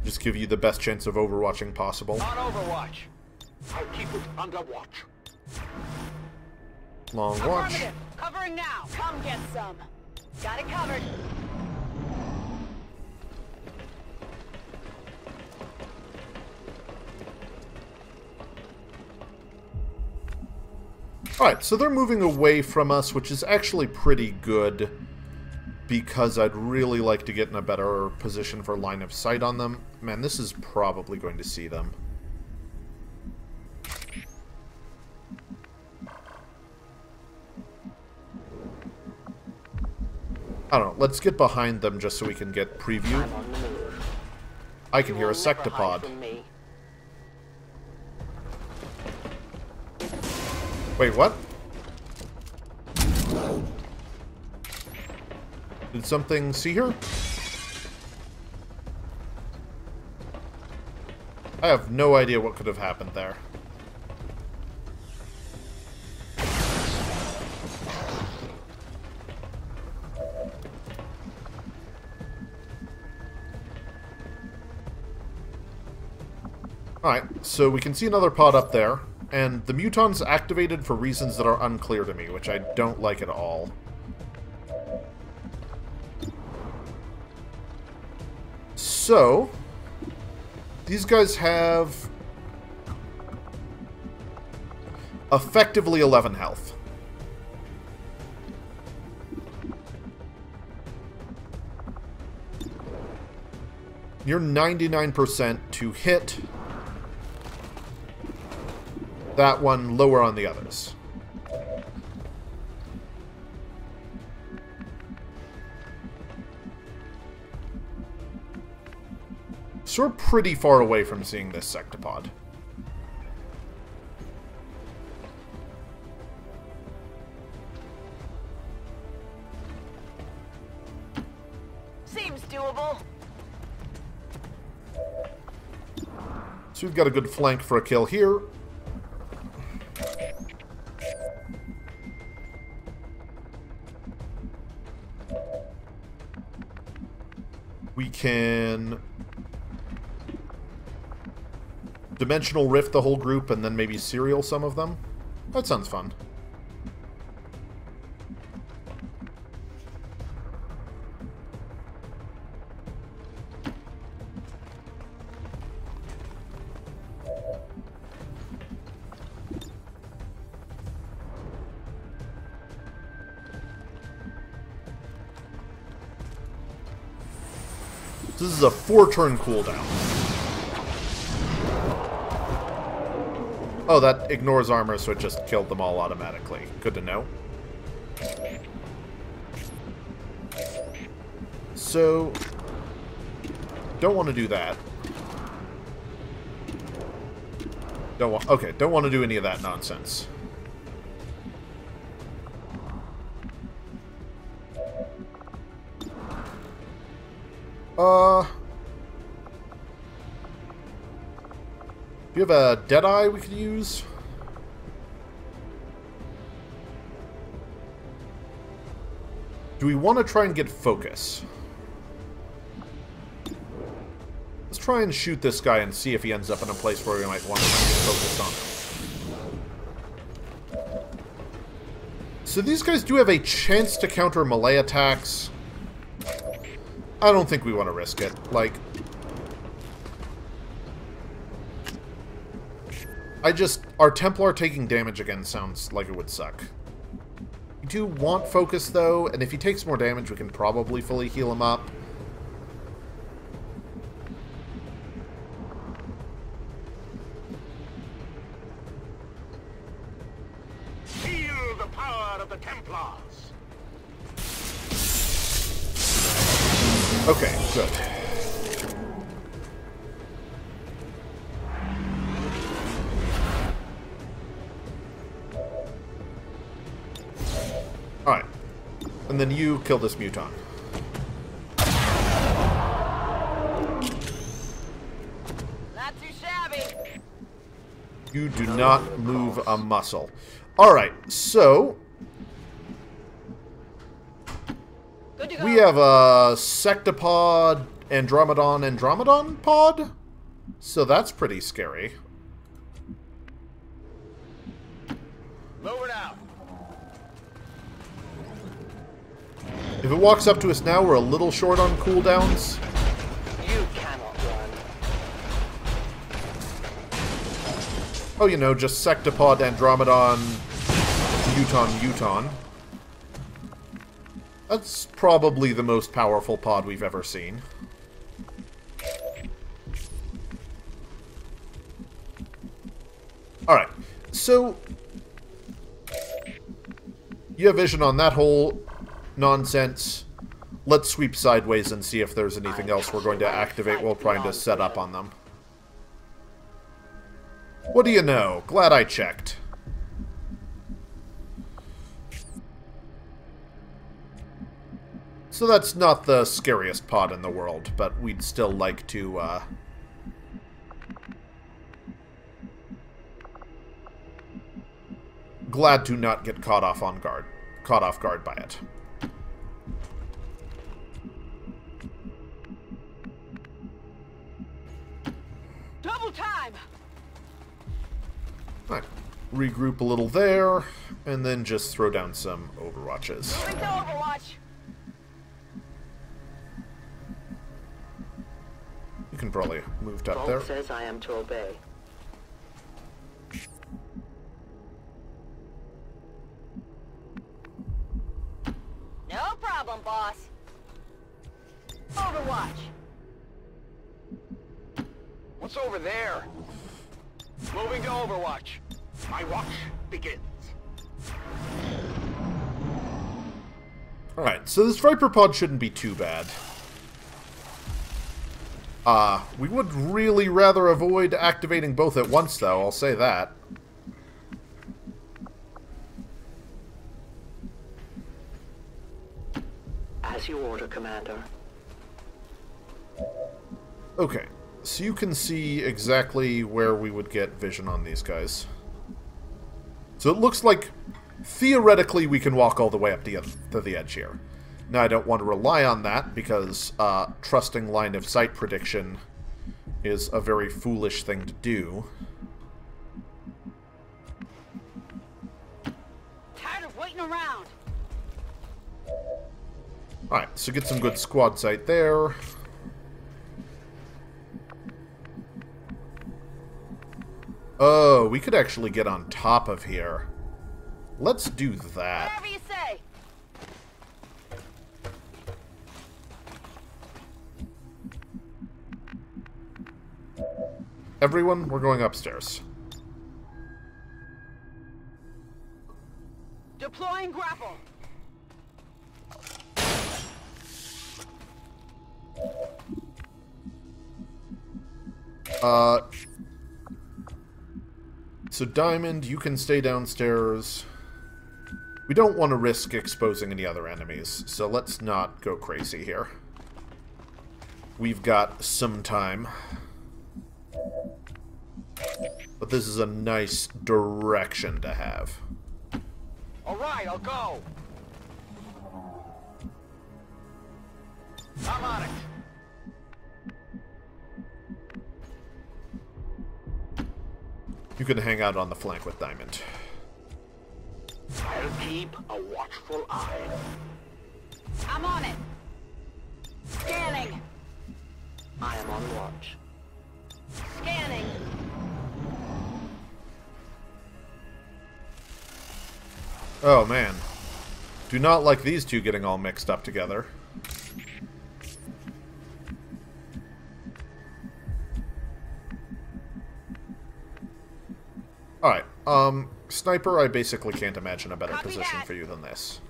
Just give you the best chance of overwatching possible. On Overwatch. I'll keep it under watch. Long watch. Covering now. Come get some. Got it covered. Alright, so they're moving away from us, which is actually pretty good, because I'd really like to get in a better position for line of sight on them. Man, this is probably going to see them. I don't know. Let's get behind them just so we can get preview. I'm on the move. I can You hear a will never hide sectopod. from me. Wait, what? Did something see her? I have no idea what could have happened there. Alright, so we can see another pod up there, and the muton's activated for reasons that are unclear to me, which I don't like at all. So, these guys have effectively 11 health. You're 99% to hit. That one lower on the others. So we're pretty far away from seeing this sectopod. Seems doable. So we've got a good flank for a kill here. We can dimensional rift the whole group and then maybe serial some of them. That sounds fun. This is a 4-turn cooldown. Oh, that ignores armor, so it just killed them all automatically. Good to know. So, don't want to do that. Don't want. Okay, don't want to do any of that nonsense. Do you have a Deadeye we could use? Do we want to try and get focus? Let's try and shoot this guy and see if he ends up in a place where we might want to get focused on him. So these guys do have a chance to counter melee attacks. I don't think we want to risk it. Like, our Templar taking damage again sounds like it would suck. We do want focus, though, and if he takes more damage, we can probably fully heal him up. Feel the power of the Templars. Okay, good. Alright. And then you kill this muton. Not too shabby. You do not move a muscle. Alright, so Good to go. we have a Sectopod Andromedon pod? So that's pretty scary. Moving out. If it walks up to us now, we're a little short on cooldowns. You cannot run. Oh, you know, just Sectopod Andromedon Uton. That's probably the most powerful pod we've ever seen. Alright, so you have vision on that whole nonsense. let's sweep sideways and see if there's anything else we're going to activate while trying to set up on them. What do you know? Glad I checked. So that's not the scariest pod in the world, but we'd still like to, glad to not get caught off guard by it. Double time! Alright, regroup a little there, and then just throw down some overwatches. Moving to Overwatch! You can probably move up WoC there. says I am to obey. No problem, boss. Overwatch! What's over there? Moving to Overwatch. My watch begins. Alright, so this Viper pod shouldn't be too bad. We would really rather avoid activating both at once, though, I'll say that. As you order, Commander. Okay, so you can see exactly where we would get vision on these guys. So it looks like, theoretically, we can walk all the way up to the edge here. Now, I don't want to rely on that, because trusting line of sight prediction is a very foolish thing to do. Tired of waiting around! Alright, so get some good squad sight there. Oh, we could actually get on top of here. Let's do that. Whatever you say! Everyone, we're going upstairs. Deploying grapple! So Diamond, you can stay downstairs. We don't want to risk exposing any other enemies, so let's not go crazy here. We've got some time. But this is a nice direction to have. Alright, I'll go. I'm on it. You can hang out on the flank with Diamond. I'll keep a watchful eye. I'm on it! Scanning! I am on watch. Scanning! Oh, man. Do not like these two getting all mixed up together. Alright, Sniper, I basically can't imagine a better position for you than this.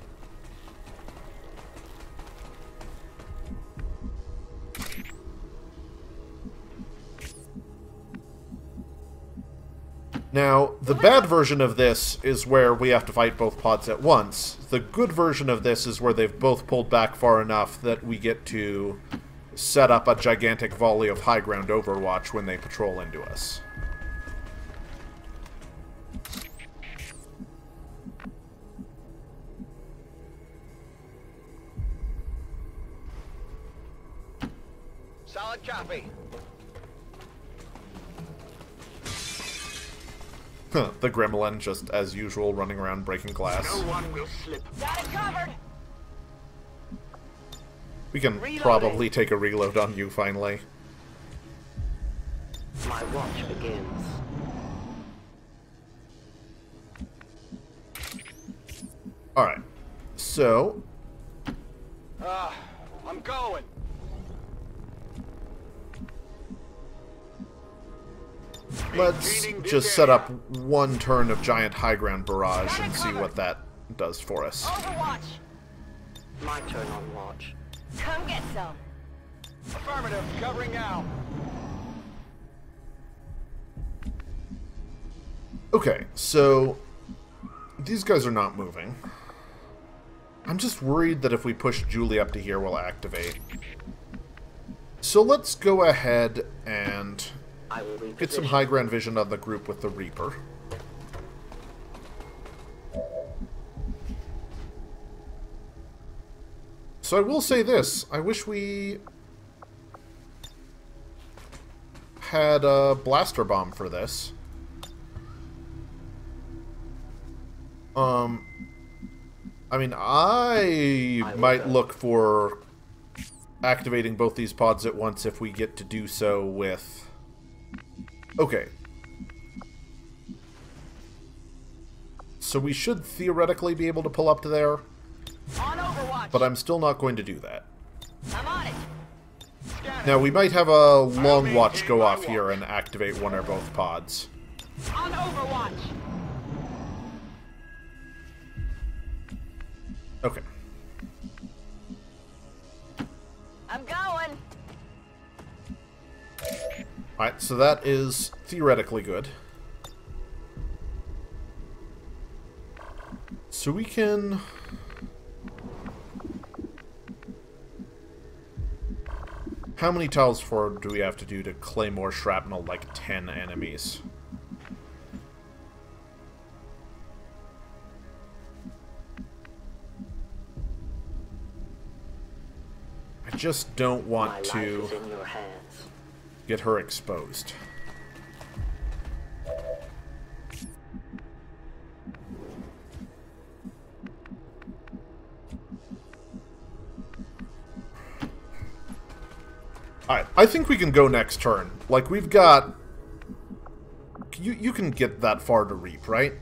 Now, the bad version of this is where we have to fight both pods at once. The good version of this is where they've both pulled back far enough that we get to set up a gigantic volley of high ground overwatch when they patrol into us. Solid copy. The gremlin, just as usual, running around breaking glass. No one will slip. Got it covered! We can Reloading. probably take a reload on you, finally. My watch begins. Alright, so... I'm going. let's just set up one turn of giant high ground barrage and see what that does for us. Overwatch! My turn on watch. Come get some. Affirmative, covering now. Okay, so these guys are not moving. I'm just worried that if we push Julie up to here, we'll activate. So let's go ahead and get some high ground vision on the group with the Reaper. So I will say this. I wish we had a blaster bomb for this. I mean, I might look for activating both these pods at once if we get to do so with... Okay. So we should theoretically be able to pull up to there. On Overwatch. But I'm still not going to do that. I'm on it. Now, we might have a long watch go off here and activate one or both pods. On Overwatch. Okay. I'm going. Alright, so that is theoretically good. So we can... How many tiles forward do we have to do to claymore shrapnel like 10 enemies? I just don't want to get her exposed. Alright, I think we can go next turn. Like, we've got... You can get that far to reap, right?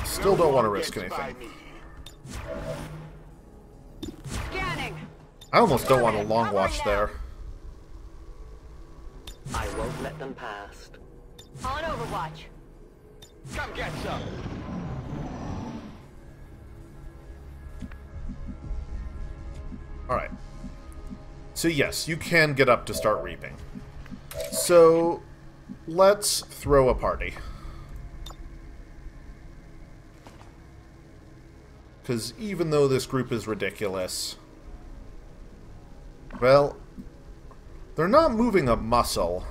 Still don't want to risk anything. Scanning. I almost don't want a long watch there. I won't let them pass. On Overwatch. Come get some. Alright. So yes, you can get up to start reaping. So, let's throw a party. Because even though this group is ridiculous... Well... They're not moving a muscle.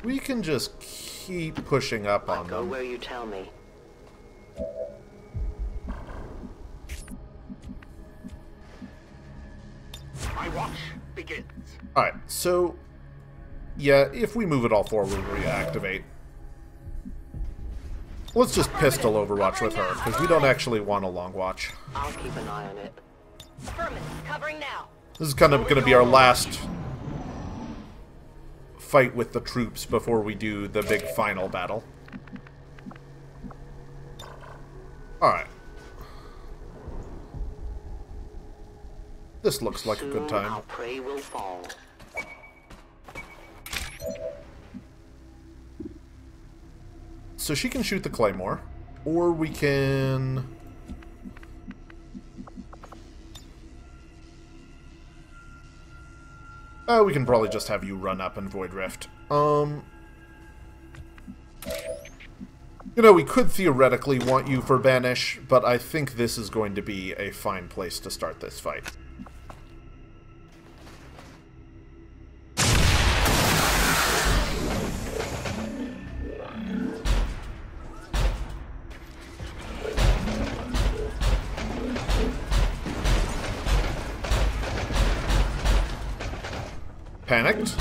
We can just keep pushing up on them. Go where you tell me. My watch begins. Alright, so... Yeah, if we move it all forward, we'll reactivate. Let's just pistol Overwatch with her, because we don't actually want a long watch. I'll keep an eye on it. Affirmative. Covering now. This is kind of going to be our last fight with the troops before we do the big final battle. Alright. This looks like a good time. Our prey will fall. So she can shoot the claymore, or we can... we can probably just have you run up and Void Rift. You know, we could theoretically want you for Banish, but I think this is going to be a fine place to start this fight. Panicked.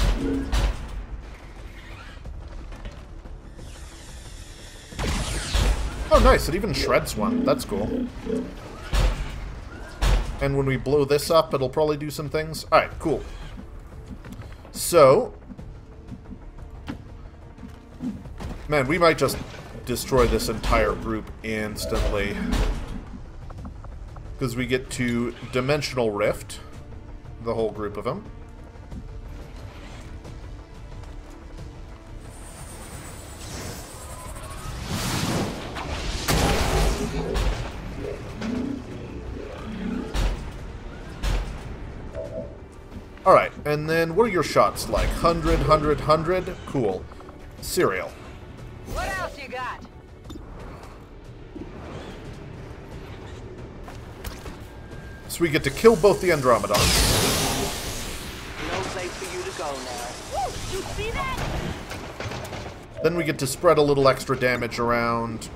Oh, nice. It even shreds one. That's cool. And when we blow this up, it'll probably do some things. Alright, cool. So... Man, we might just destroy this entire group instantly. Because we get to Dimensional Rift. the whole group of them. Alright, and then what are your shots like? 100, 100, 100? Cool. Cereal. What else you got? So we get to kill both the Andromedons. No place for you to go now. Woo! You see that? Then we get to spread a little extra damage around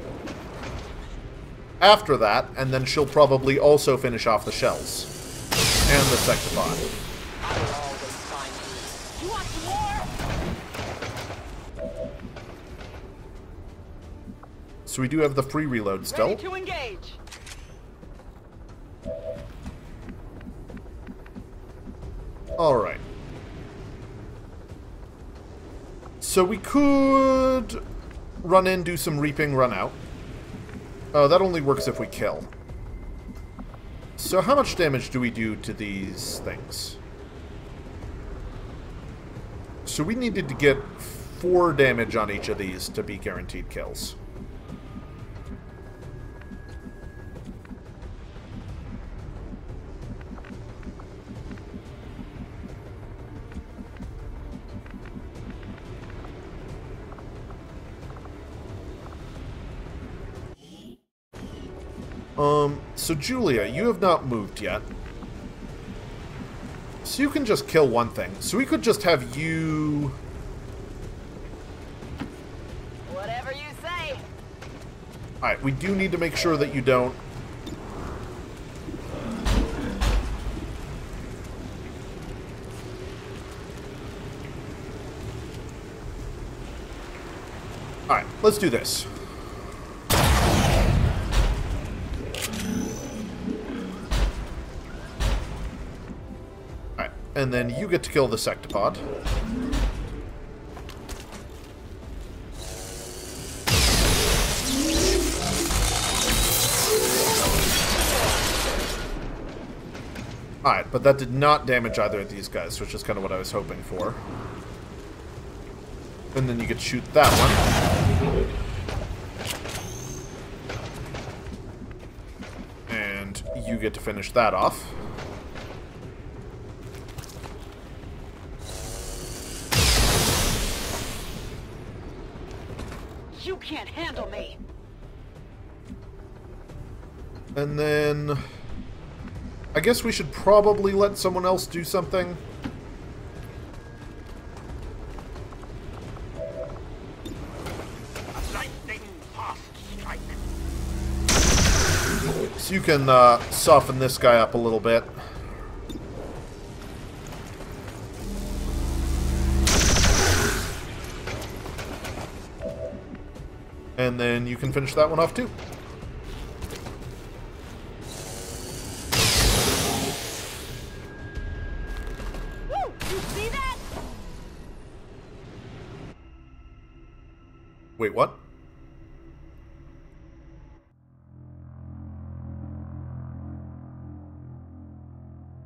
after that, and then she'll probably also finish off the shells. And the Sectopod. I will always find you. You want some more? So we do have the free reload still. Ready to engage. Alright. So we could run in, do some reaping, run out. That only works if we kill. So how much damage do we do to these things? So we needed to get 4 damage on each of these to be guaranteed kills. So Julia, you have not moved yet. So you can just kill one thing. So we could just have you... Whatever you say. Alright, we do need to make sure that you don't... Alright, let's do this. And then you get to kill the Sectopod. Alright, but that did not damage either of these guys, which is kind of what I was hoping for. And then you get to shoot that one. And you get to finish that off. You can't handle me. And then... I guess we should probably let someone else do something. So you can soften this guy up a little bit. And then you can finish that one off too. Woo! You see that? Wait, what?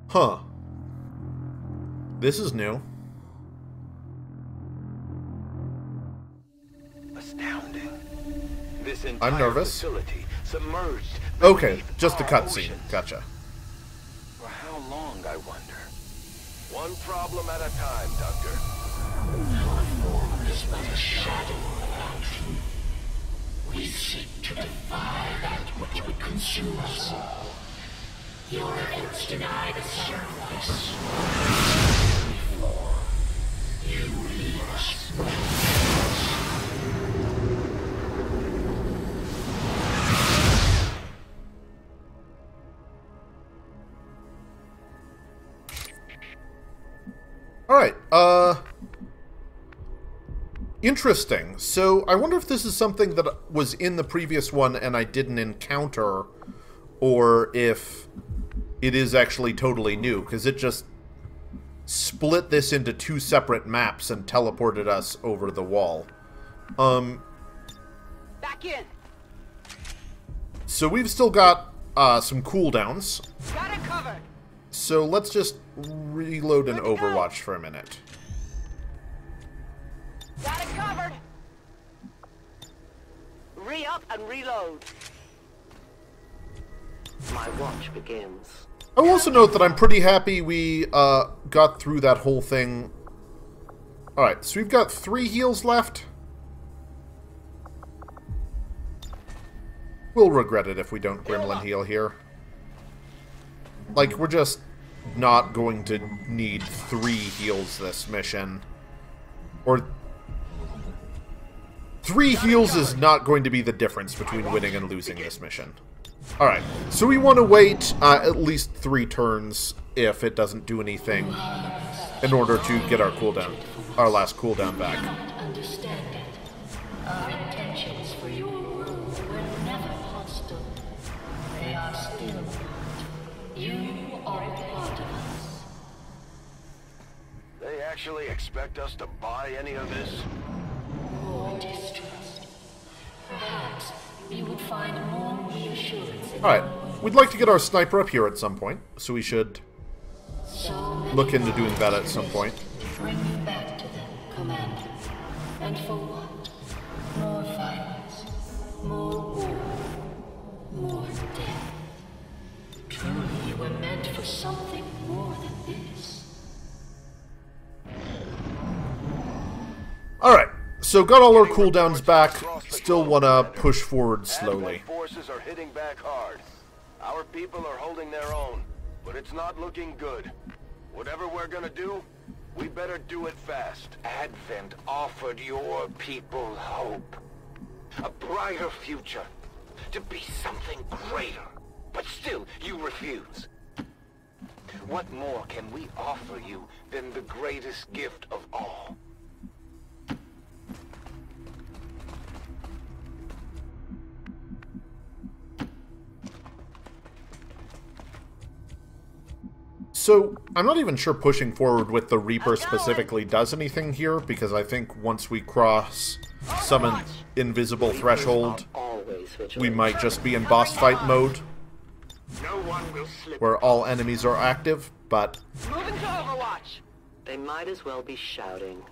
Huh. This is new. Astounding. This I'm entire nervous. facility submerged. Okay, beneath just a our cutscene. oceans. Gotcha. For how long, I wonder? One problem at a time, Doctor. Our form is but a shadow about you. We seek to defy that which would consume us all. Your efforts deny the surface. Before you leave us. Alright, interesting. So, I wonder if this is something that was in the previous one and I didn't encounter, or if it is actually totally new, because it just split this into 2 separate maps and teleported us over the wall. Back in. So we've still got some cooldowns. Got it covered. So let's just reload an Overwatch for a minute. Got it covered. Re-up and reload. My watch begins. I will also note that I'm pretty happy we got through that whole thing. Alright, so we've got 3 heals left. We'll regret it if we don't Gremlin heal here. Like, we're just not going to need 3 heals this mission. Or 3 heals is not going to be the difference between winning and losing this mission. Alright, so we want to wait at least 3 turns if it doesn't do anything in order to get our cooldown, our last cooldown back. Understand that. Our intentions for your world were never hostile. They are still not. You are a part of us. They actually expect us to buy any of this? More distrust. Perhaps you would find more reassurance in Alright, we'd like to get our sniper up here at some point, so we should look into doing that at some point. Bring you back to them, Commander. And for what? More violence, more war, more death. Truly, you were meant for something more than this. Alright, so got all our cooldowns back. Still want to push forward slowly. Advent forces are hitting back hard. Our people are holding their own, but it's not looking good. Whatever we're gonna do, we better do it fast. Advent offered your people hope. A brighter future. To be something greater. But still, you refuse. What more can we offer you than the greatest gift of all? So, I'm not even sure pushing forward with the Reaper specifically does anything here, because I think once we cross some invisible threshold, we might just be in boss fight mode, where all enemies are active, but... Moving to Overwatch! They might as well be shouting.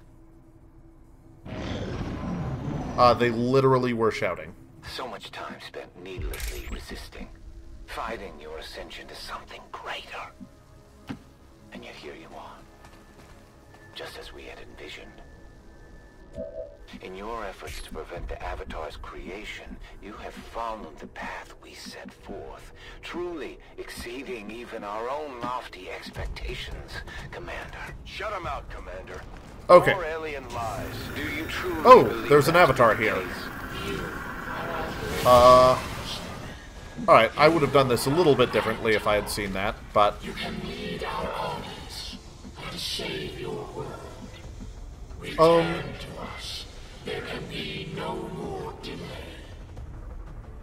They literally were shouting. So much time spent needlessly resisting, fighting your ascension to something greater. And yet here you are, just as we had envisioned. In your efforts to prevent the Avatar's creation, you have followed the path we set forth, truly exceeding even our own lofty expectations, Commander. Shut him out, Commander. Okay. More alien lies. Do you truly Oh, there's an Avatar here. Alright, I would have done this a little bit differently if I had seen that, but... You can lead our armies and save your world. Return to us. There can be no more delay.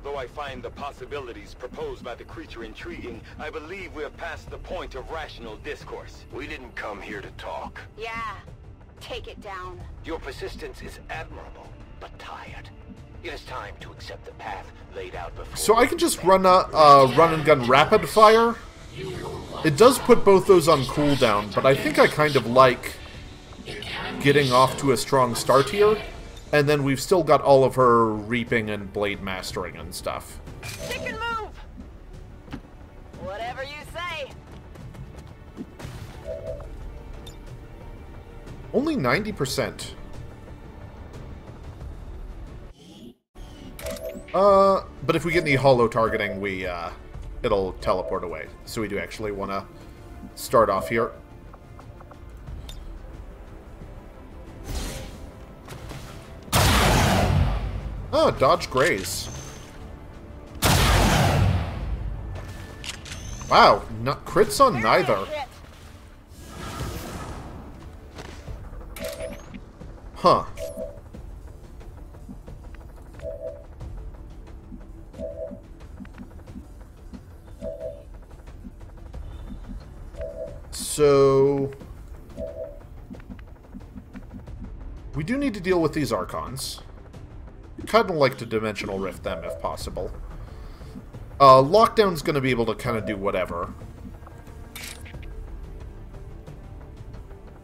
Though I find the possibilities proposed by the creature intriguing, I believe we have passed the point of rational discourse. We didn't come here to talk. Yeah. Take it down. Your persistence is admirable, but tired. It is time to accept the path laid out before. So I can just run and gun rapid fire. It does put both those on cooldown, but I think I kind of like getting off to a strong start here. And then we've still got all of her reaping and blade mastering and stuff. Stick and move! Whatever you say. Only 90%. But if we get any hollow targeting, it'll teleport away. So we do actually want to start off here. Oh, dodge graze. Wow, crits on neither. Huh. So... we do need to deal with these Archons. Kind of like to Dimensional Rift them, if possible. Lockdown's going to be able to kind of do whatever.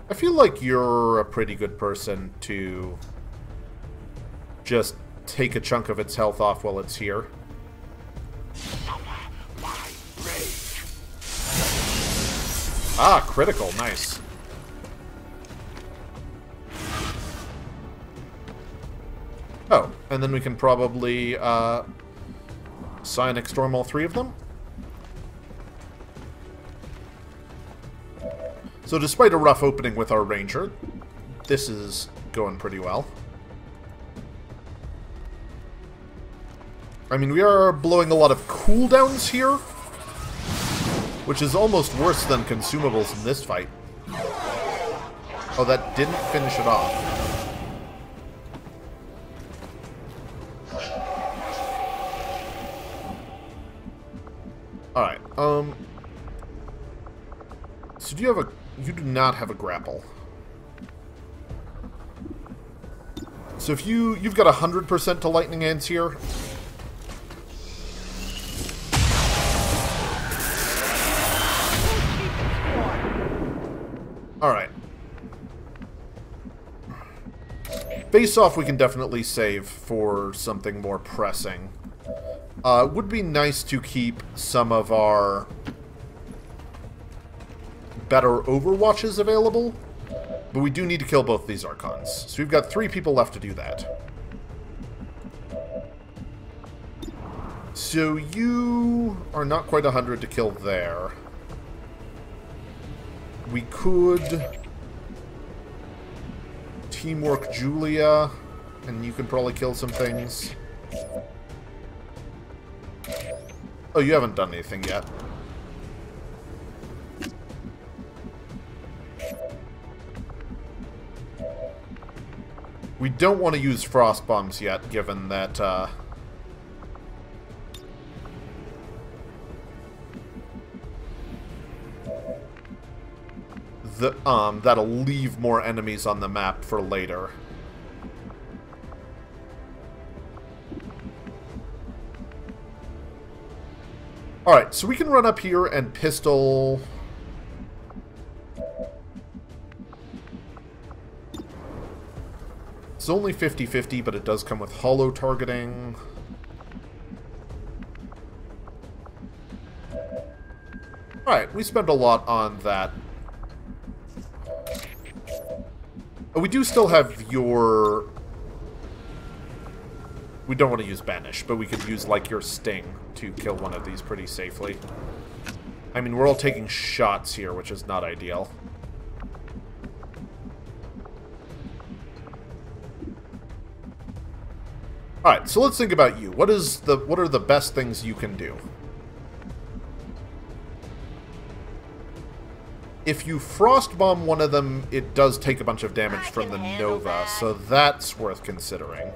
I feel like you're a pretty good person to just take a chunk of its health off while it's here. Ah, critical. Nice. Oh, and then we can probably psionic storm all three of them. So despite a rough opening with our ranger, this is going pretty well. I mean, we are blowing a lot of cooldowns here, which is almost worse than consumables in this fight. Oh, that didn't finish it off. Alright, so do you have a... You do not have a grapple. So if you've got 100% to lightning hands here. Alright. Face off we can definitely save for something more pressing. It would be nice to keep some of our better overwatches available, but we do need to kill both these Archons. So we've got 3 people left to do that. So you are not quite 100 to kill there. We could teamwork Julia, and you can probably kill some things. Oh, you haven't done anything yet. We don't want to use frost bombs yet, given that that'll leave more enemies on the map for later. Alright, so we can run up here and pistol... It's only 50-50, but it does come with hollow targeting. Alright, we spent a lot on that. Oh, we do still have your... We don't want to use Banish, but we could use, like, your Sting to kill one of these pretty safely. I mean, we're all taking shots here, which is not ideal. Alright, so let's think about you. What are the best things you can do? If you frost bomb one of them, it does take a bunch of damage from the Nova, so that's worth considering.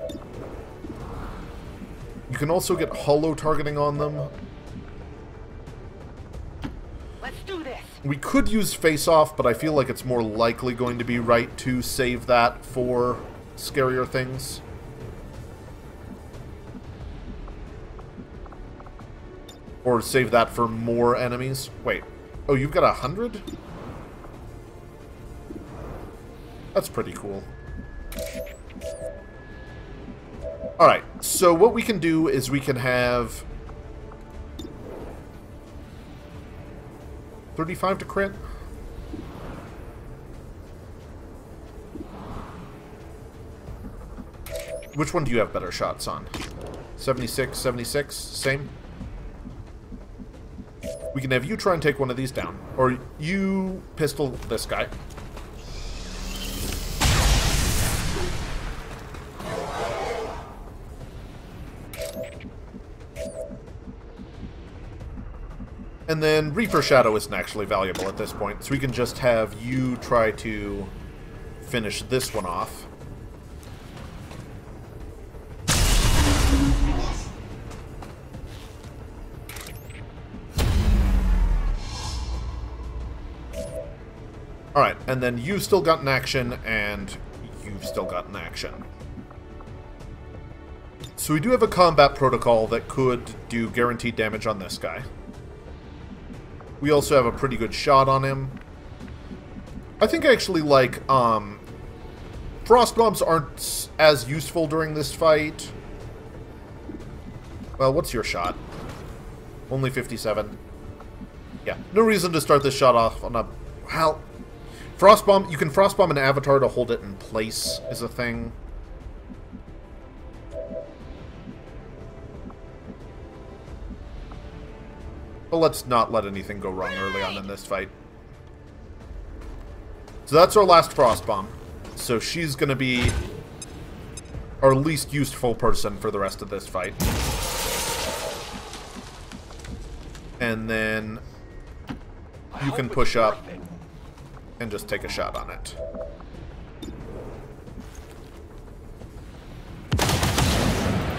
You can also get hollow targeting on them. Let's do this. We could use face off, but I feel like it's more likely going to be right to save that for scarier things. Or save that for more enemies. Wait. Oh, you've got 100? That's pretty cool. Alright, so what we can do is we can have 35 to crit. Which one do you have better shots on? 76, 76, same? We can have you try and take one of these down. Or you pistol this guy. And then Reaper Shadow isn't actually valuable at this point, so we can just have you try to finish this one off. Alright, and then you've still got an action, and you've still got an action. So we do have a combat protocol that could do guaranteed damage on this guy. We also have a pretty good shot on him. I think actually, like, frost bombs aren't as useful during this fight. Well, what's your shot? Only 57. Yeah, no reason to start this shot off on a... Well, frost bomb, you can frost bomb an avatar to hold it in place is a thing. But let's not let anything go wrong early on in this fight. So that's our last frost bomb. So she's going to be our least useful person for the rest of this fight. And then you can push up and just take a shot on it.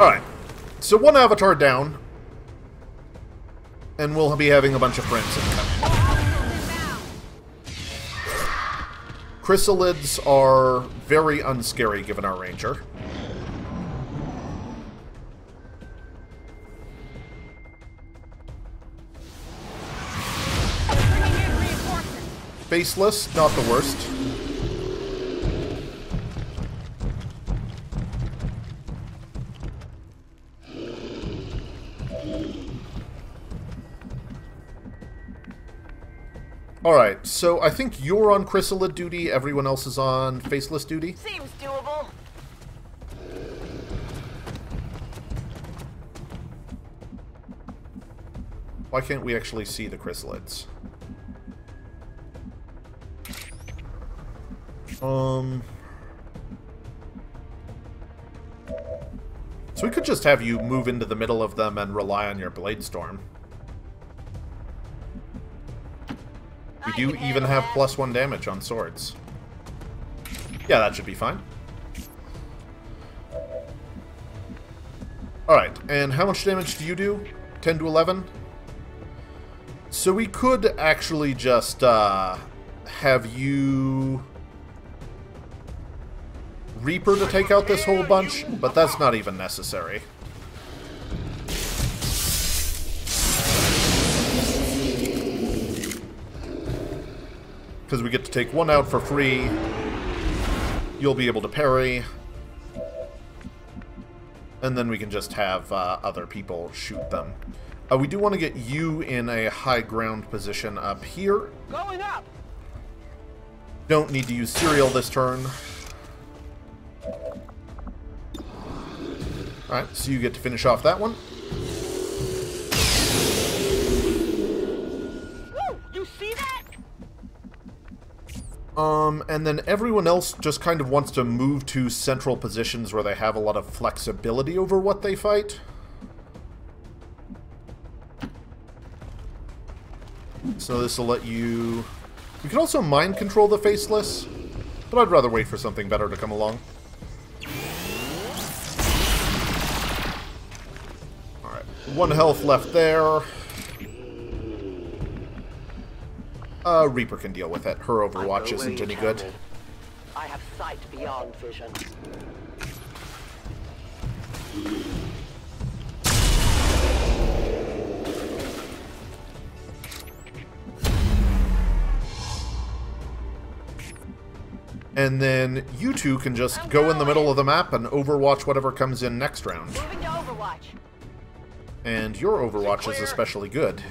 Alright, so one avatar down, and we'll be having a bunch of friends incoming. Chrysalids are very unscary given our ranger. Faceless, not the worst. Alright, so I think you're on Chrysalid duty, everyone else is on Faceless duty. Seems doable. Why can't we actually see the Chrysalids? So we could just have you move into the middle of them and rely on your Blade Storm. We do even have +1 damage on swords. Yeah, that should be fine. Alright, and how much damage do you do? 10 to 11? So we could actually just have you Reaper to take out this whole bunch, but that's not even necessary. Because we get to take one out for free. You'll be able to parry. And then we can just have other people shoot them. We do want to get you in a high ground position up here. Going up. Don't need to use Serial this turn. Alright, so you get to finish off that one. Woo! You see that? And then everyone else just kind of wants to move to central positions where they have a lot of flexibility over what they fight. So this will let you... We can also mind control the Faceless, but I'd rather wait for something better to come along. Alright, 1 health left there. Reaper can deal with it. Her Overwatch isn't any good. I have sight beyond vision. And then you two can just go in the middle of the map and overwatch whatever comes in next round. Moving to Overwatch. And your Overwatch is especially good.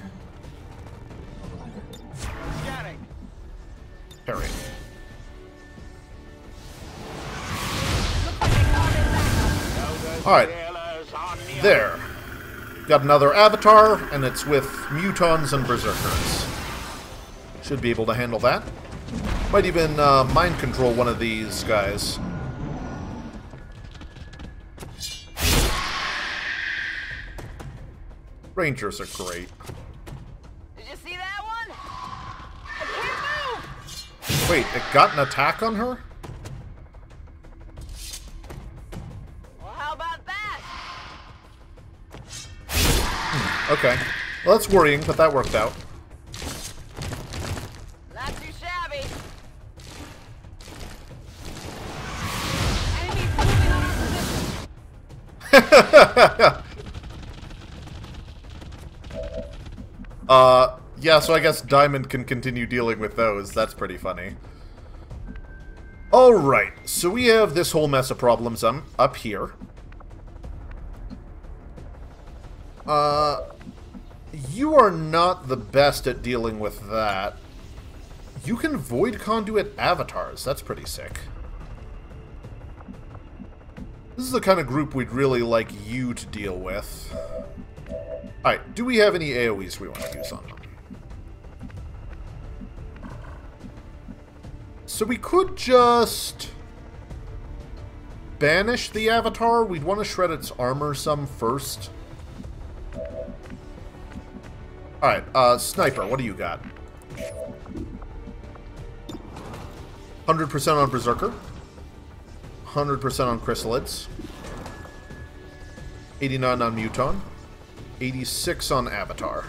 Scanning. Parry. Alright. There. Got another avatar, and it's with Mutons and Berserkers. Should be able to handle that. Might even mind control one of these guys. Rangers are great. Did you see that one? I can't move! Wait, it got an attack on her? Well, how about that? Okay. Well, that's worrying, but that worked out. Not too shabby. Yeah, so I guess Diamond can continue dealing with those. That's pretty funny. Alright, so we have this whole mess of problems up here. You are not the best at dealing with that. You can void conduit avatars. That's pretty sick. This is the kind of group we'd really like you to deal with. Alright, do we have any AoEs we want to use on them? So we could just banish the avatar. We'd want to shred its armor some first. Alright, Sniper, what do you got? 100% on Berserker. 100% on Chrysalids. 89 on Muton. 86 on Avatar.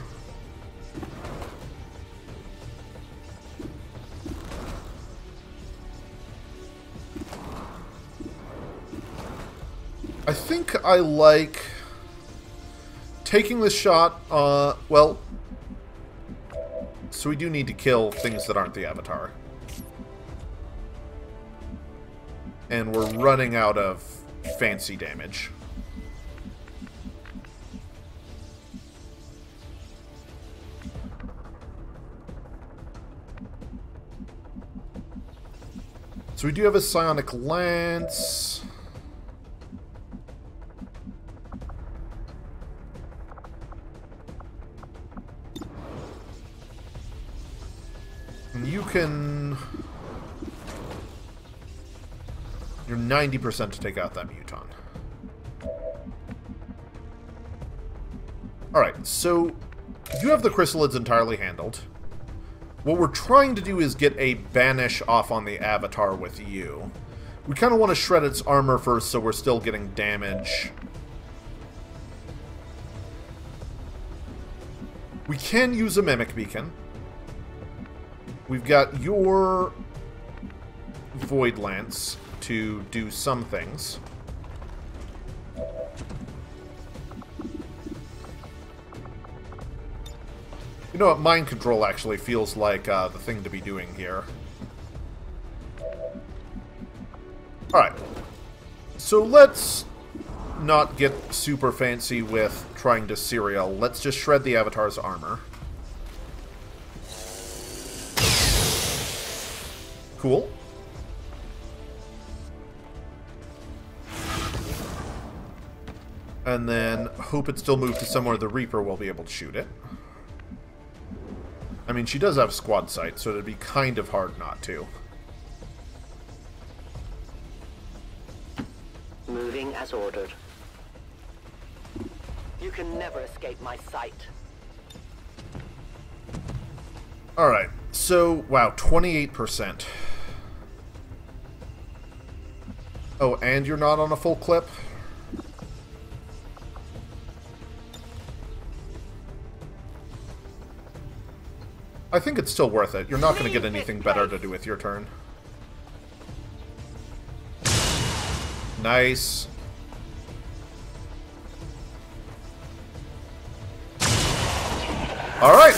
I think I like taking the shot, well, so we do need to kill things that aren't the Avatar. And we're running out of fancy damage. So we do have a Psionic Lance. And you can... You're 90% to take out that Muton. Alright, so you have the Chrysalids entirely handled. What we're trying to do is get a banish off on the Avatar with you. We kind of want to shred its armor first so we're still getting damage. We can use a Mimic Beacon. We've got your Void Lance to do some things. You know what? Mind Control actually feels like the thing to be doing here. Alright. So let's not get super fancy with trying to serial. Let's just shred the Avatar's armor. Cool. And then hope it still moved to somewhere the Reaper will be able to shoot it. I mean, she does have squad sight, so it'd be kind of hard not to. Moving as ordered. You can never escape my sight. Alright, so, wow, 28%. Oh, and you're not on a full clip? I think it's still worth it. You're not going to get anything better to do with your turn. Nice. Alright.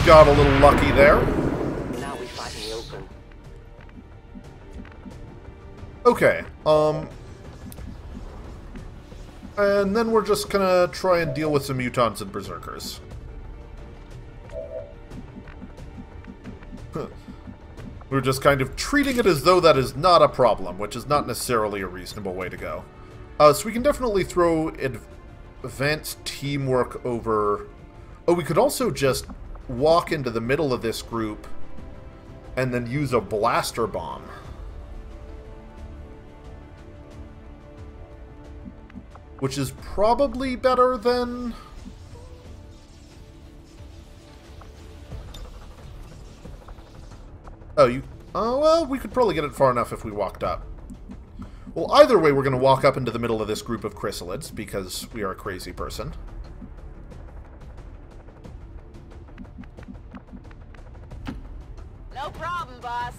Got a little lucky there. Now we fight in the open. Okay, and then we're just gonna try and deal with some mutants and berserkers. We're just kind of treating it as though that is not a problem, which is not necessarily a reasonable way to go. So we can definitely throw advanced teamwork over... Oh, we could also just walk into the middle of this group and then use a blaster bomb. Which is probably better than... Oh, you... Oh, well, we could probably get it far enough if we walked up. Well, either way, we're going to walk up into the middle of this group of chrysalids, because we are a crazy person. No problem, boss.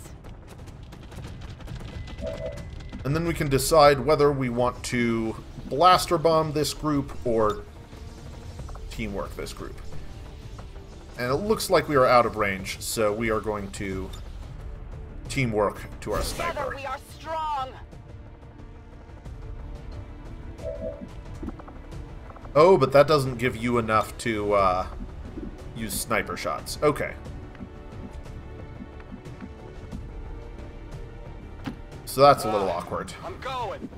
And then we can decide whether we want to blaster bomb this group or teamwork this group. And it looks like we are out of range, so we are going to teamwork to our Together sniper. we are strong. Oh, but that doesn't give you enough to use sniper shots. Okay. So that's a little awkward. I'm going.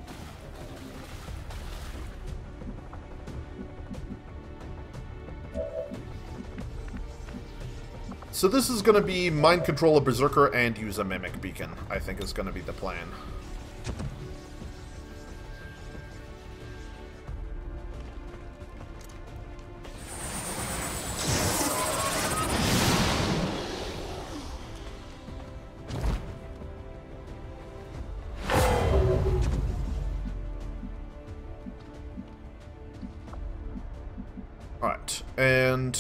So this is going to be mind control a berserker and use a mimic beacon, I think is going to be the plan. Alright, and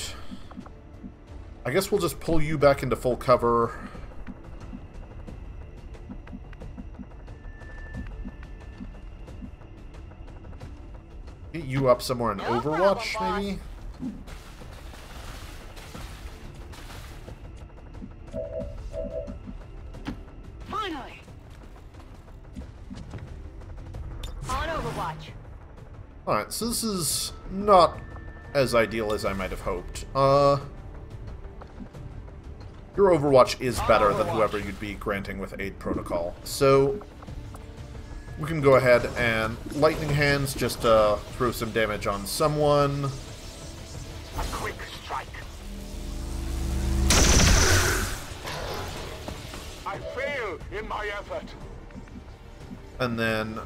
I guess we'll just pull you back into full cover. Get you up somewhere in Overwatch, maybe? Finally. On Overwatch. Alright, so this is not as ideal as I might have hoped. Your Overwatch is better than whoever you'd be granting with Aid Protocol. So, we can go ahead and Lightning Hands just to throw some damage on someone. A quick strike. I fail in my effort. And then,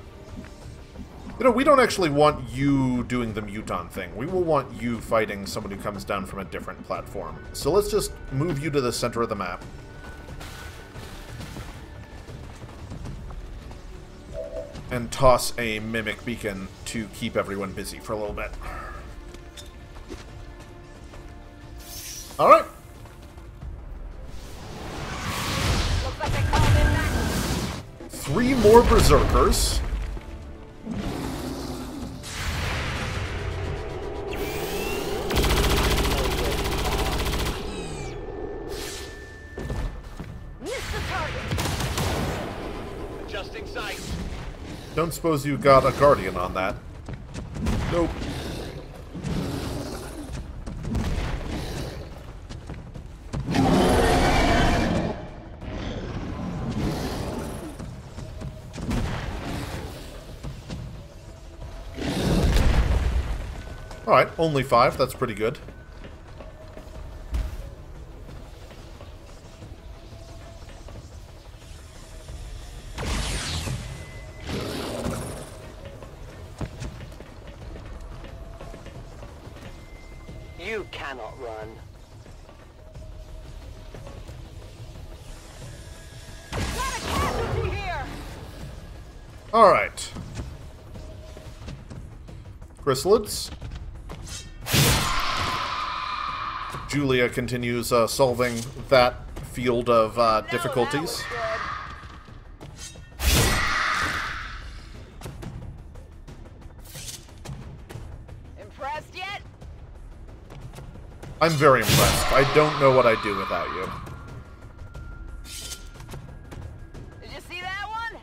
you know, we don't actually want you doing the Muton thing. We will want you fighting someone who comes down from a different platform. So let's just move you to the center of the map. And toss a Mimic Beacon to keep everyone busy for a little bit. Alright. Looks like they called in that. 3 more Berserkers. Missed the target. Adjusting sight. Don't suppose you got a Guardian on that. Nope. Alright, only 5. That's pretty good. You cannot run. Got a casualty here. Alright. Chrysalids. Julia continues solving that field of difficulties. Impressed yet? I'm very impressed. I don't know what I'd do without you. Did you see that one?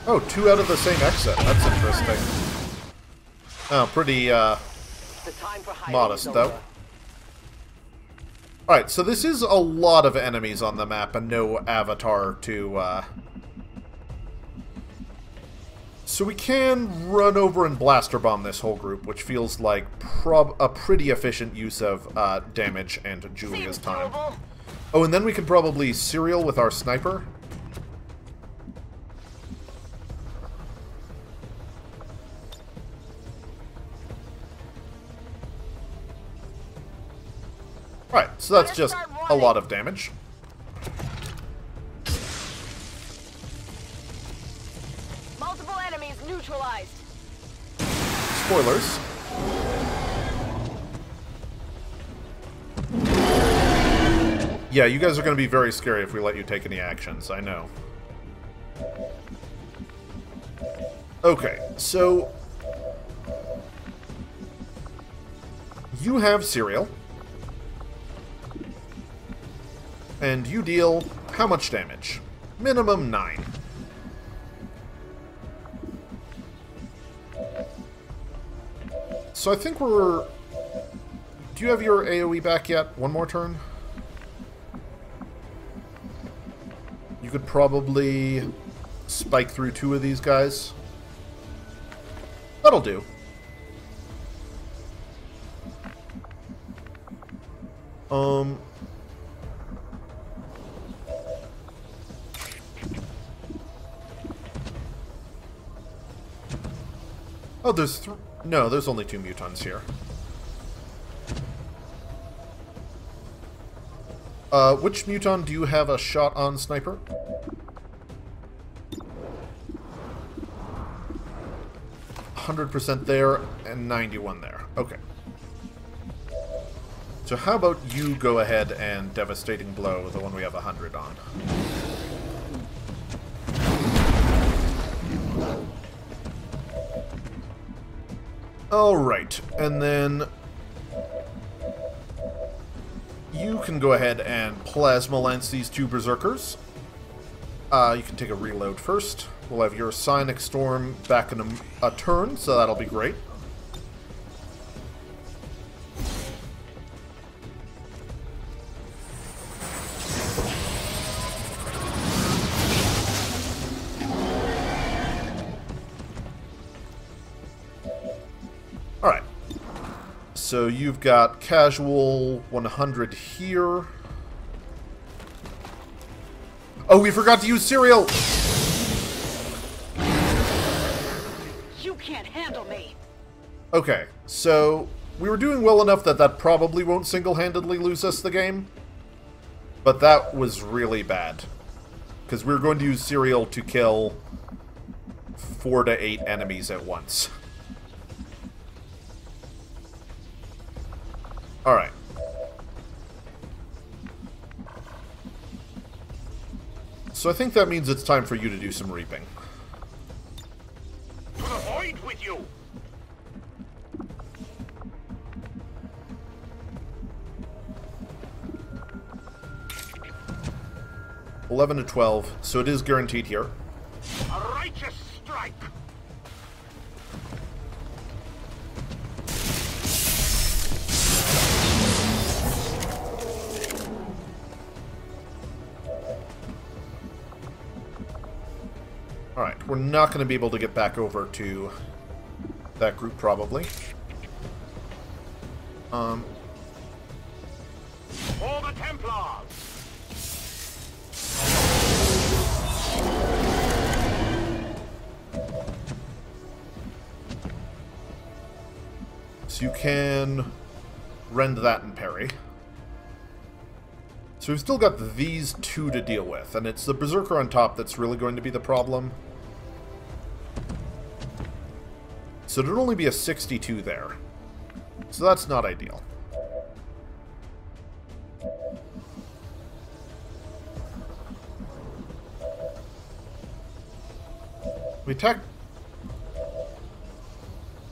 Oh, 2 out of the same exit. That's interesting. Oh, pretty modest, though. Alright, so this is a lot of enemies on the map and no avatar to, So we can run over and blaster bomb this whole group, which feels like a pretty efficient use of damage and Julia's time. Oh, and then we can probably serial with our sniper. Right, so that's just a lot of damage. Multiple enemies neutralized. Spoilers. Yeah, you guys are going to be very scary if we let you take any actions, I know. Okay, so you have Serial. And you deal how much damage? Minimum 9. So I think we're... Do you have your AoE back yet? One more turn? You could probably spike through 2 of these guys. That'll do. Oh, there's no, there's only 2 mutons here. Which muton do you have a shot on, Sniper? %, there, and 91 there. Okay. So how about you go ahead and Devastating Blow, the one we have 100 on. Alright, and then you can go ahead and Plasma Lance these 2 Berserkers. You can take a reload first. We'll have your Psionic Storm back in a turn, so that'll be great. Alright. So you've got Casual 100 here. Oh, we forgot to use Serial! You can't handle me. Okay, so we were doing well enough that that probably won't single-handedly lose us the game. But that was really bad. Because we were going to use Serial to kill 4 to 8 enemies at once. Alright. So I think that means it's time for you to do some reaping. To the void with you! $11 to $12, so it is guaranteed here. A righteous strike! Alright, we're not going to be able to get back over to that group, probably. For the Templars! So you can rend that and parry. So we've still got these 2 to deal with, and it's the Berserker on top that's really going to be the problem. So there'd only be a 62 there. So that's not ideal. We attack...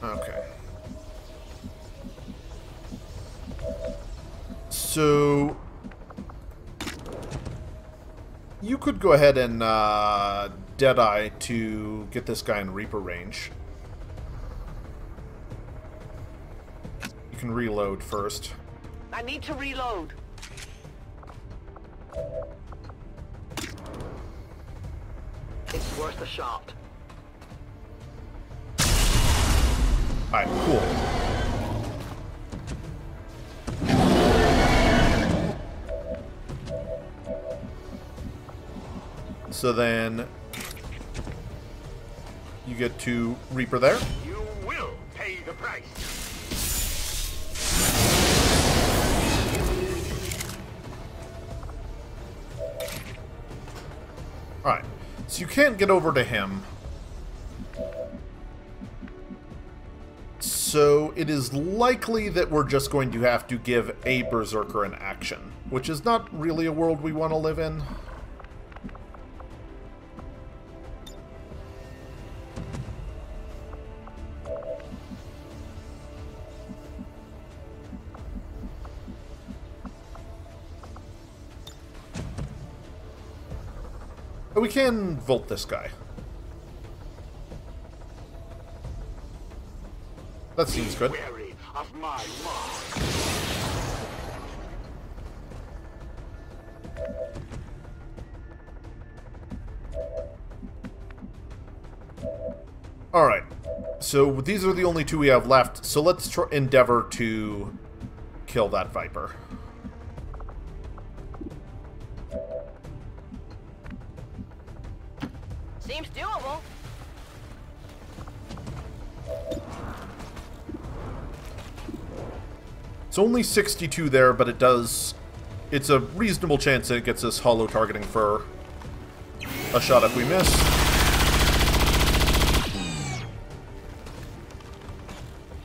Okay. So... you could go ahead and Deadeye to get this guy in Reaper range. You can reload first. I need to reload. It's worth a shot. Alright, cool. So then you get to Reaper there. You will pay the price! Alright, so you can't get over to him. So it is likely that we're just going to have to give a Berserker an action, which is not really a world we want to live in. Oh, we can volt this guy. That seems good. Wary of my mark. Alright. So these are the only two we have left. So let's endeavor to kill that Viper. Seems doable. It's only 62 there, but it does... It's a reasonable chance that it gets us hollow targeting for a shot if we miss.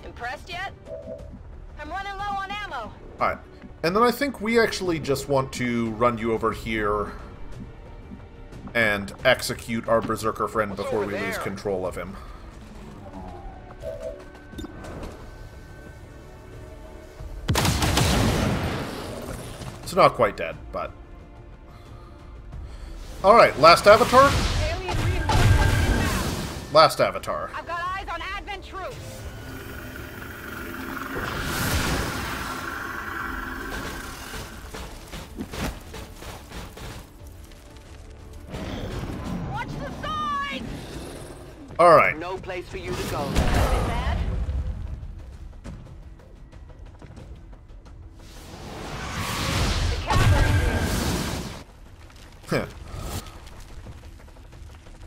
Impressed yet? I'm running low on ammo. Alright. And then I think we actually just want to run you over here and execute our Berserker friend before we lose control of him. It's not quite dead, but... Alright, last avatar? Last avatar. I've got eyes on Advent troops. Watch the side! Alright. No place for you to go. Bad?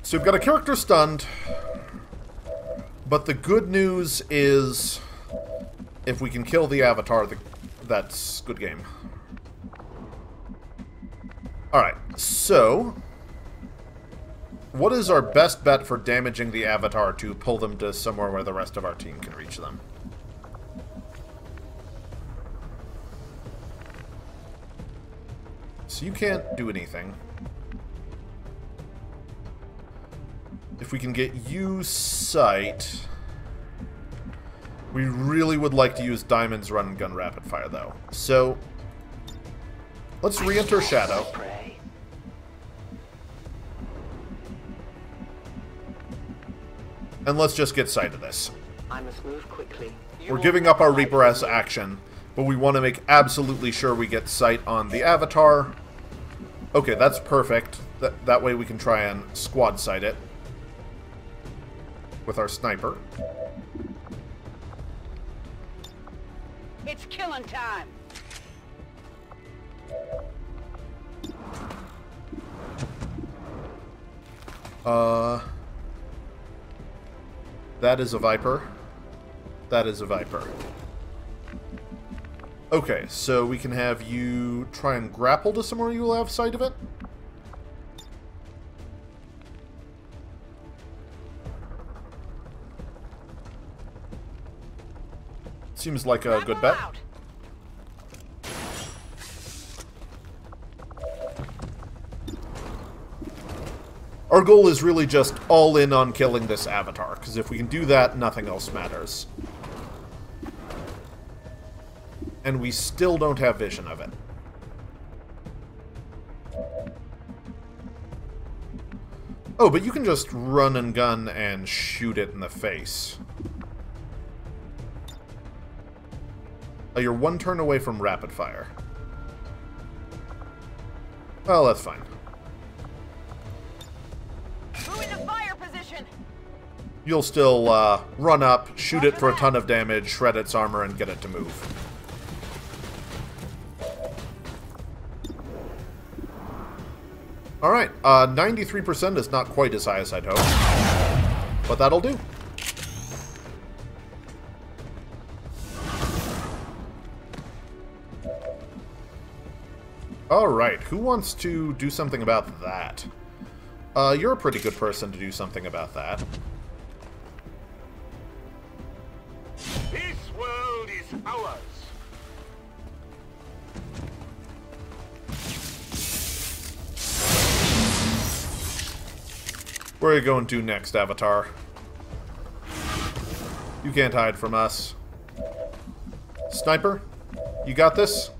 So we've got a character stunned, but the good news is if we can kill the avatar, that's good game. Alright, so what is our best bet for damaging the avatar to pull them to somewhere where the rest of our team can reach them? So you can't do anything. If we can get you sight, we really would like to use Diamond's run and gun rapid fire though. So let's re-enter Shadow. And let's just get sight of this. I must move quickly. We're giving up our Reaper S action, but we want to make absolutely sure we get sight on the avatar. Okay, that's perfect. That way we can try and squad sight it with our sniper. It's killing time. That is a Viper. That is a Viper. Okay, so we can have you try and grapple to somewhere you'll have sight of it. Seems like a good bet. Our goal is really just all in on killing this avatar, because if we can do that, nothing else matters. And we still don't have vision of it. Oh, but you can just run and gun and shoot it in the face. Oh, you're one turn away from rapid fire. Well, that's fine. Move into fire position. You'll still run up, shoot it for a ton of damage, shred its armor, and get it to move. Alright, 93% is not quite as high as I'd hoped, but that'll do. Alright, who wants to do something about that? You're a pretty good person to do something about that. This world is ours. Where are you going to next, Avatar? You can't hide from us. Sniper, you got this?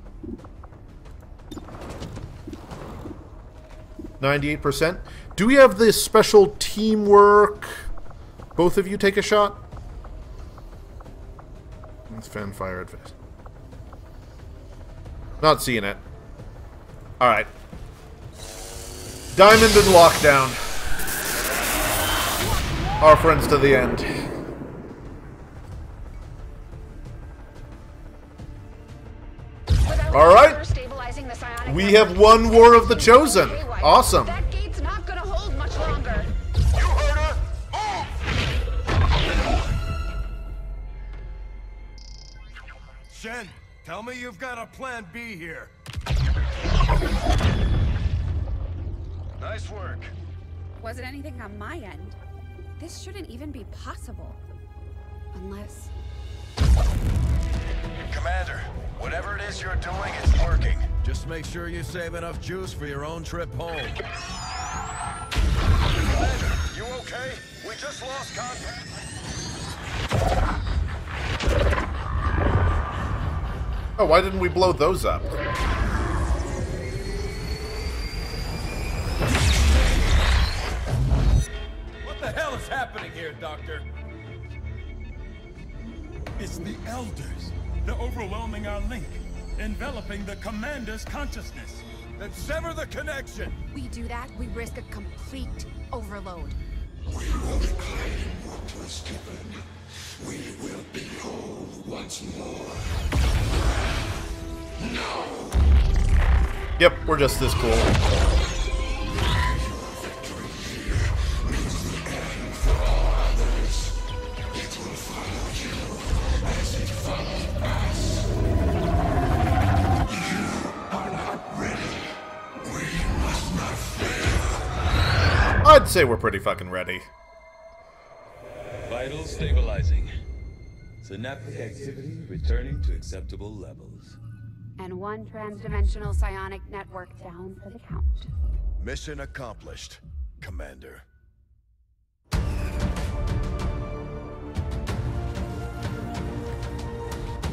98%. Do we have this special teamwork? Both of you take a shot? Let's fan fire advance. Not seeing it. Alright. Diamond and lockdown. Our friends to the end. Alright. We have won War of the Chosen. Awesome. That gate's not gonna hold much longer. You heard her! Move! Shen, tell me you've got a plan B here. Nice work. Wasn't anything on my end. This shouldn't even be possible. Unless... Commander, whatever it is you're doing, it's working. Just make sure you save enough juice for your own trip home. Commander, you okay? We just lost contact. Oh, why didn't we blow those up? What the hell is happening here, Doctor? It's the Elders. They're overwhelming our link, enveloping the Commander's consciousness. Then sever the connection! We do that, we risk a complete overload. We will reclaim what was given. We will be whole once more. No! Yep, we're just this cool. Your victory here means the end for all others. It will follow you as it followed us. You are not ready. We must not fail. I'd say we're pretty fucking ready. Vitals stabilizing. Synaptic activity returning to acceptable levels. And one transdimensional psionic network down for the count. Mission accomplished, Commander.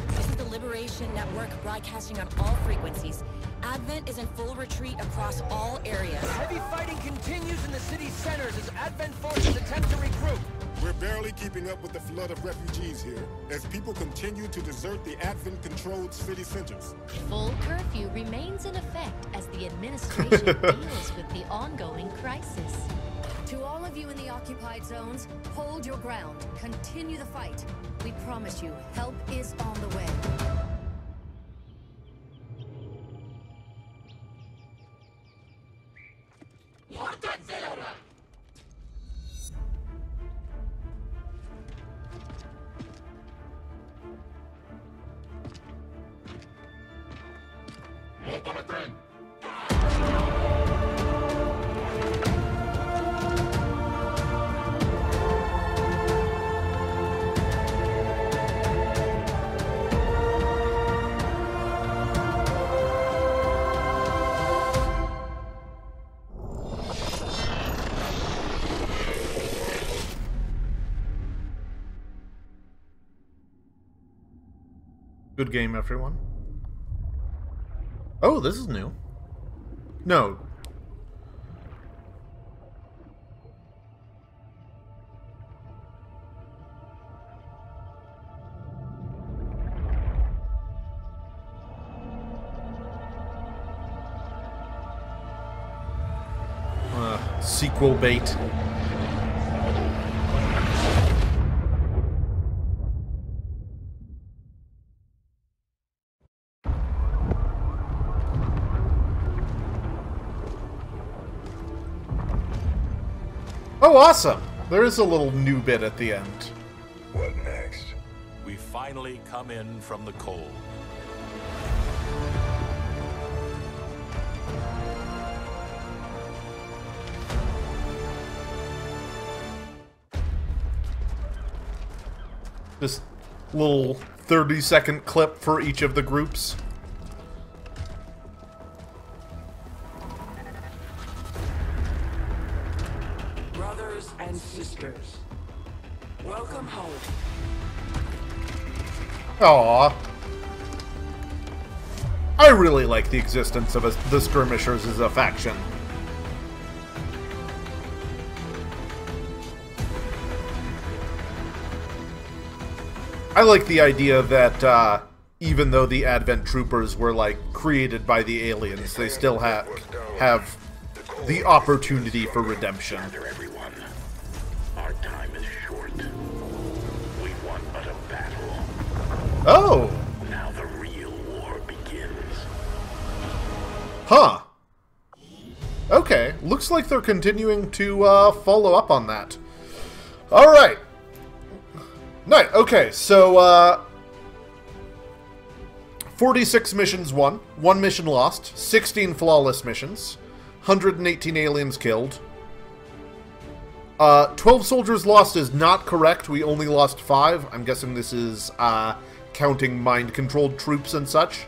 This is the Liberation Network broadcasting on all frequencies. Advent is in full retreat across all areas. Heavy fighting continues in the city's centers as Advent forces attempt to regroup. We're barely keeping up with the flood of refugees here, as people continue to desert the Advent-controlled city centers. Full curfew remains in effect as the administration deals with the ongoing crisis. To all of you in the occupied zones, hold your ground. Continue the fight. We promise you, help is on the way. Good game, everyone. Oh, this is new. No. Sequel bait. Oh, awesome! There is a little new bit at the end. What next? We finally come in from the cold. This little 30-second clip for each of the groups. Brothers and sisters, welcome home. Aww. I really like the existence of the Skirmishers as a faction. I like the idea that even though the Advent Troopers were, like, created by the aliens, they still have the opportunity for redemption. Everyone, our time is short. We won but a battle. Oh! Now the real war begins. Huh. Okay, looks like they're continuing to follow up on that. Alright. Nice, okay, so 46 missions won, 1 mission lost, 16 flawless missions, 118 aliens killed. 12 soldiers lost is not correct, we only lost 5. I'm guessing this is counting mind-controlled troops and such.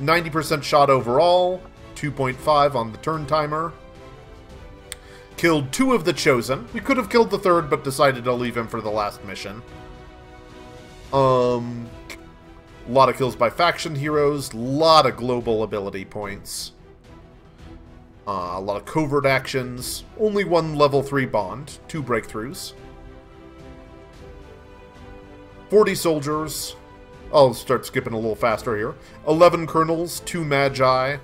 90% shot overall, 2.5 on the turn timer. Killed 2 of the Chosen. We could have killed the 3rd, but decided to leave him for the last mission. A lot of kills by faction heroes, lot of global ability points. A lot of covert actions, only 1 level 3 bond, 2 breakthroughs. 40 soldiers. I'll start skipping a little faster here. 11 colonels, 2 magi.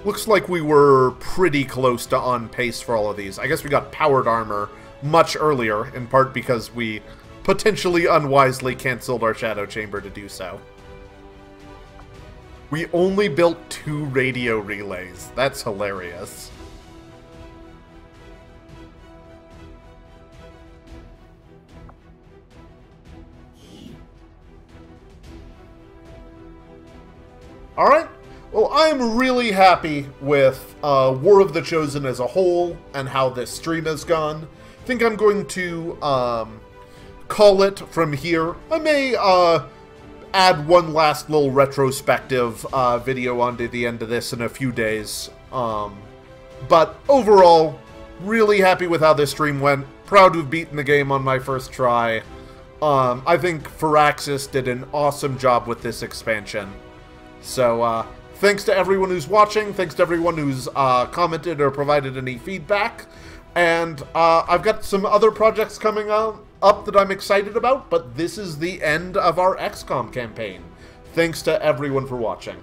Looks like we were pretty close to on pace for all of these. I guess we got powered armor much earlier, in part because we potentially unwisely canceled our Shadow Chamber to do so. We only built 2 radio relays. That's hilarious. Alright. Well, I'm really happy with War of the Chosen as a whole and how this stream has gone. I think I'm going to call it from here. I may add one last little retrospective video onto the end of this in a few days. But overall, really happy with how this stream went. Proud to have beaten the game on my first try. I think Firaxis did an awesome job with this expansion. So, thanks to everyone who's watching, thanks to everyone who's commented or provided any feedback, and I've got some other projects coming up that I'm excited about, but this is the end of our XCOM campaign. Thanks to everyone for watching.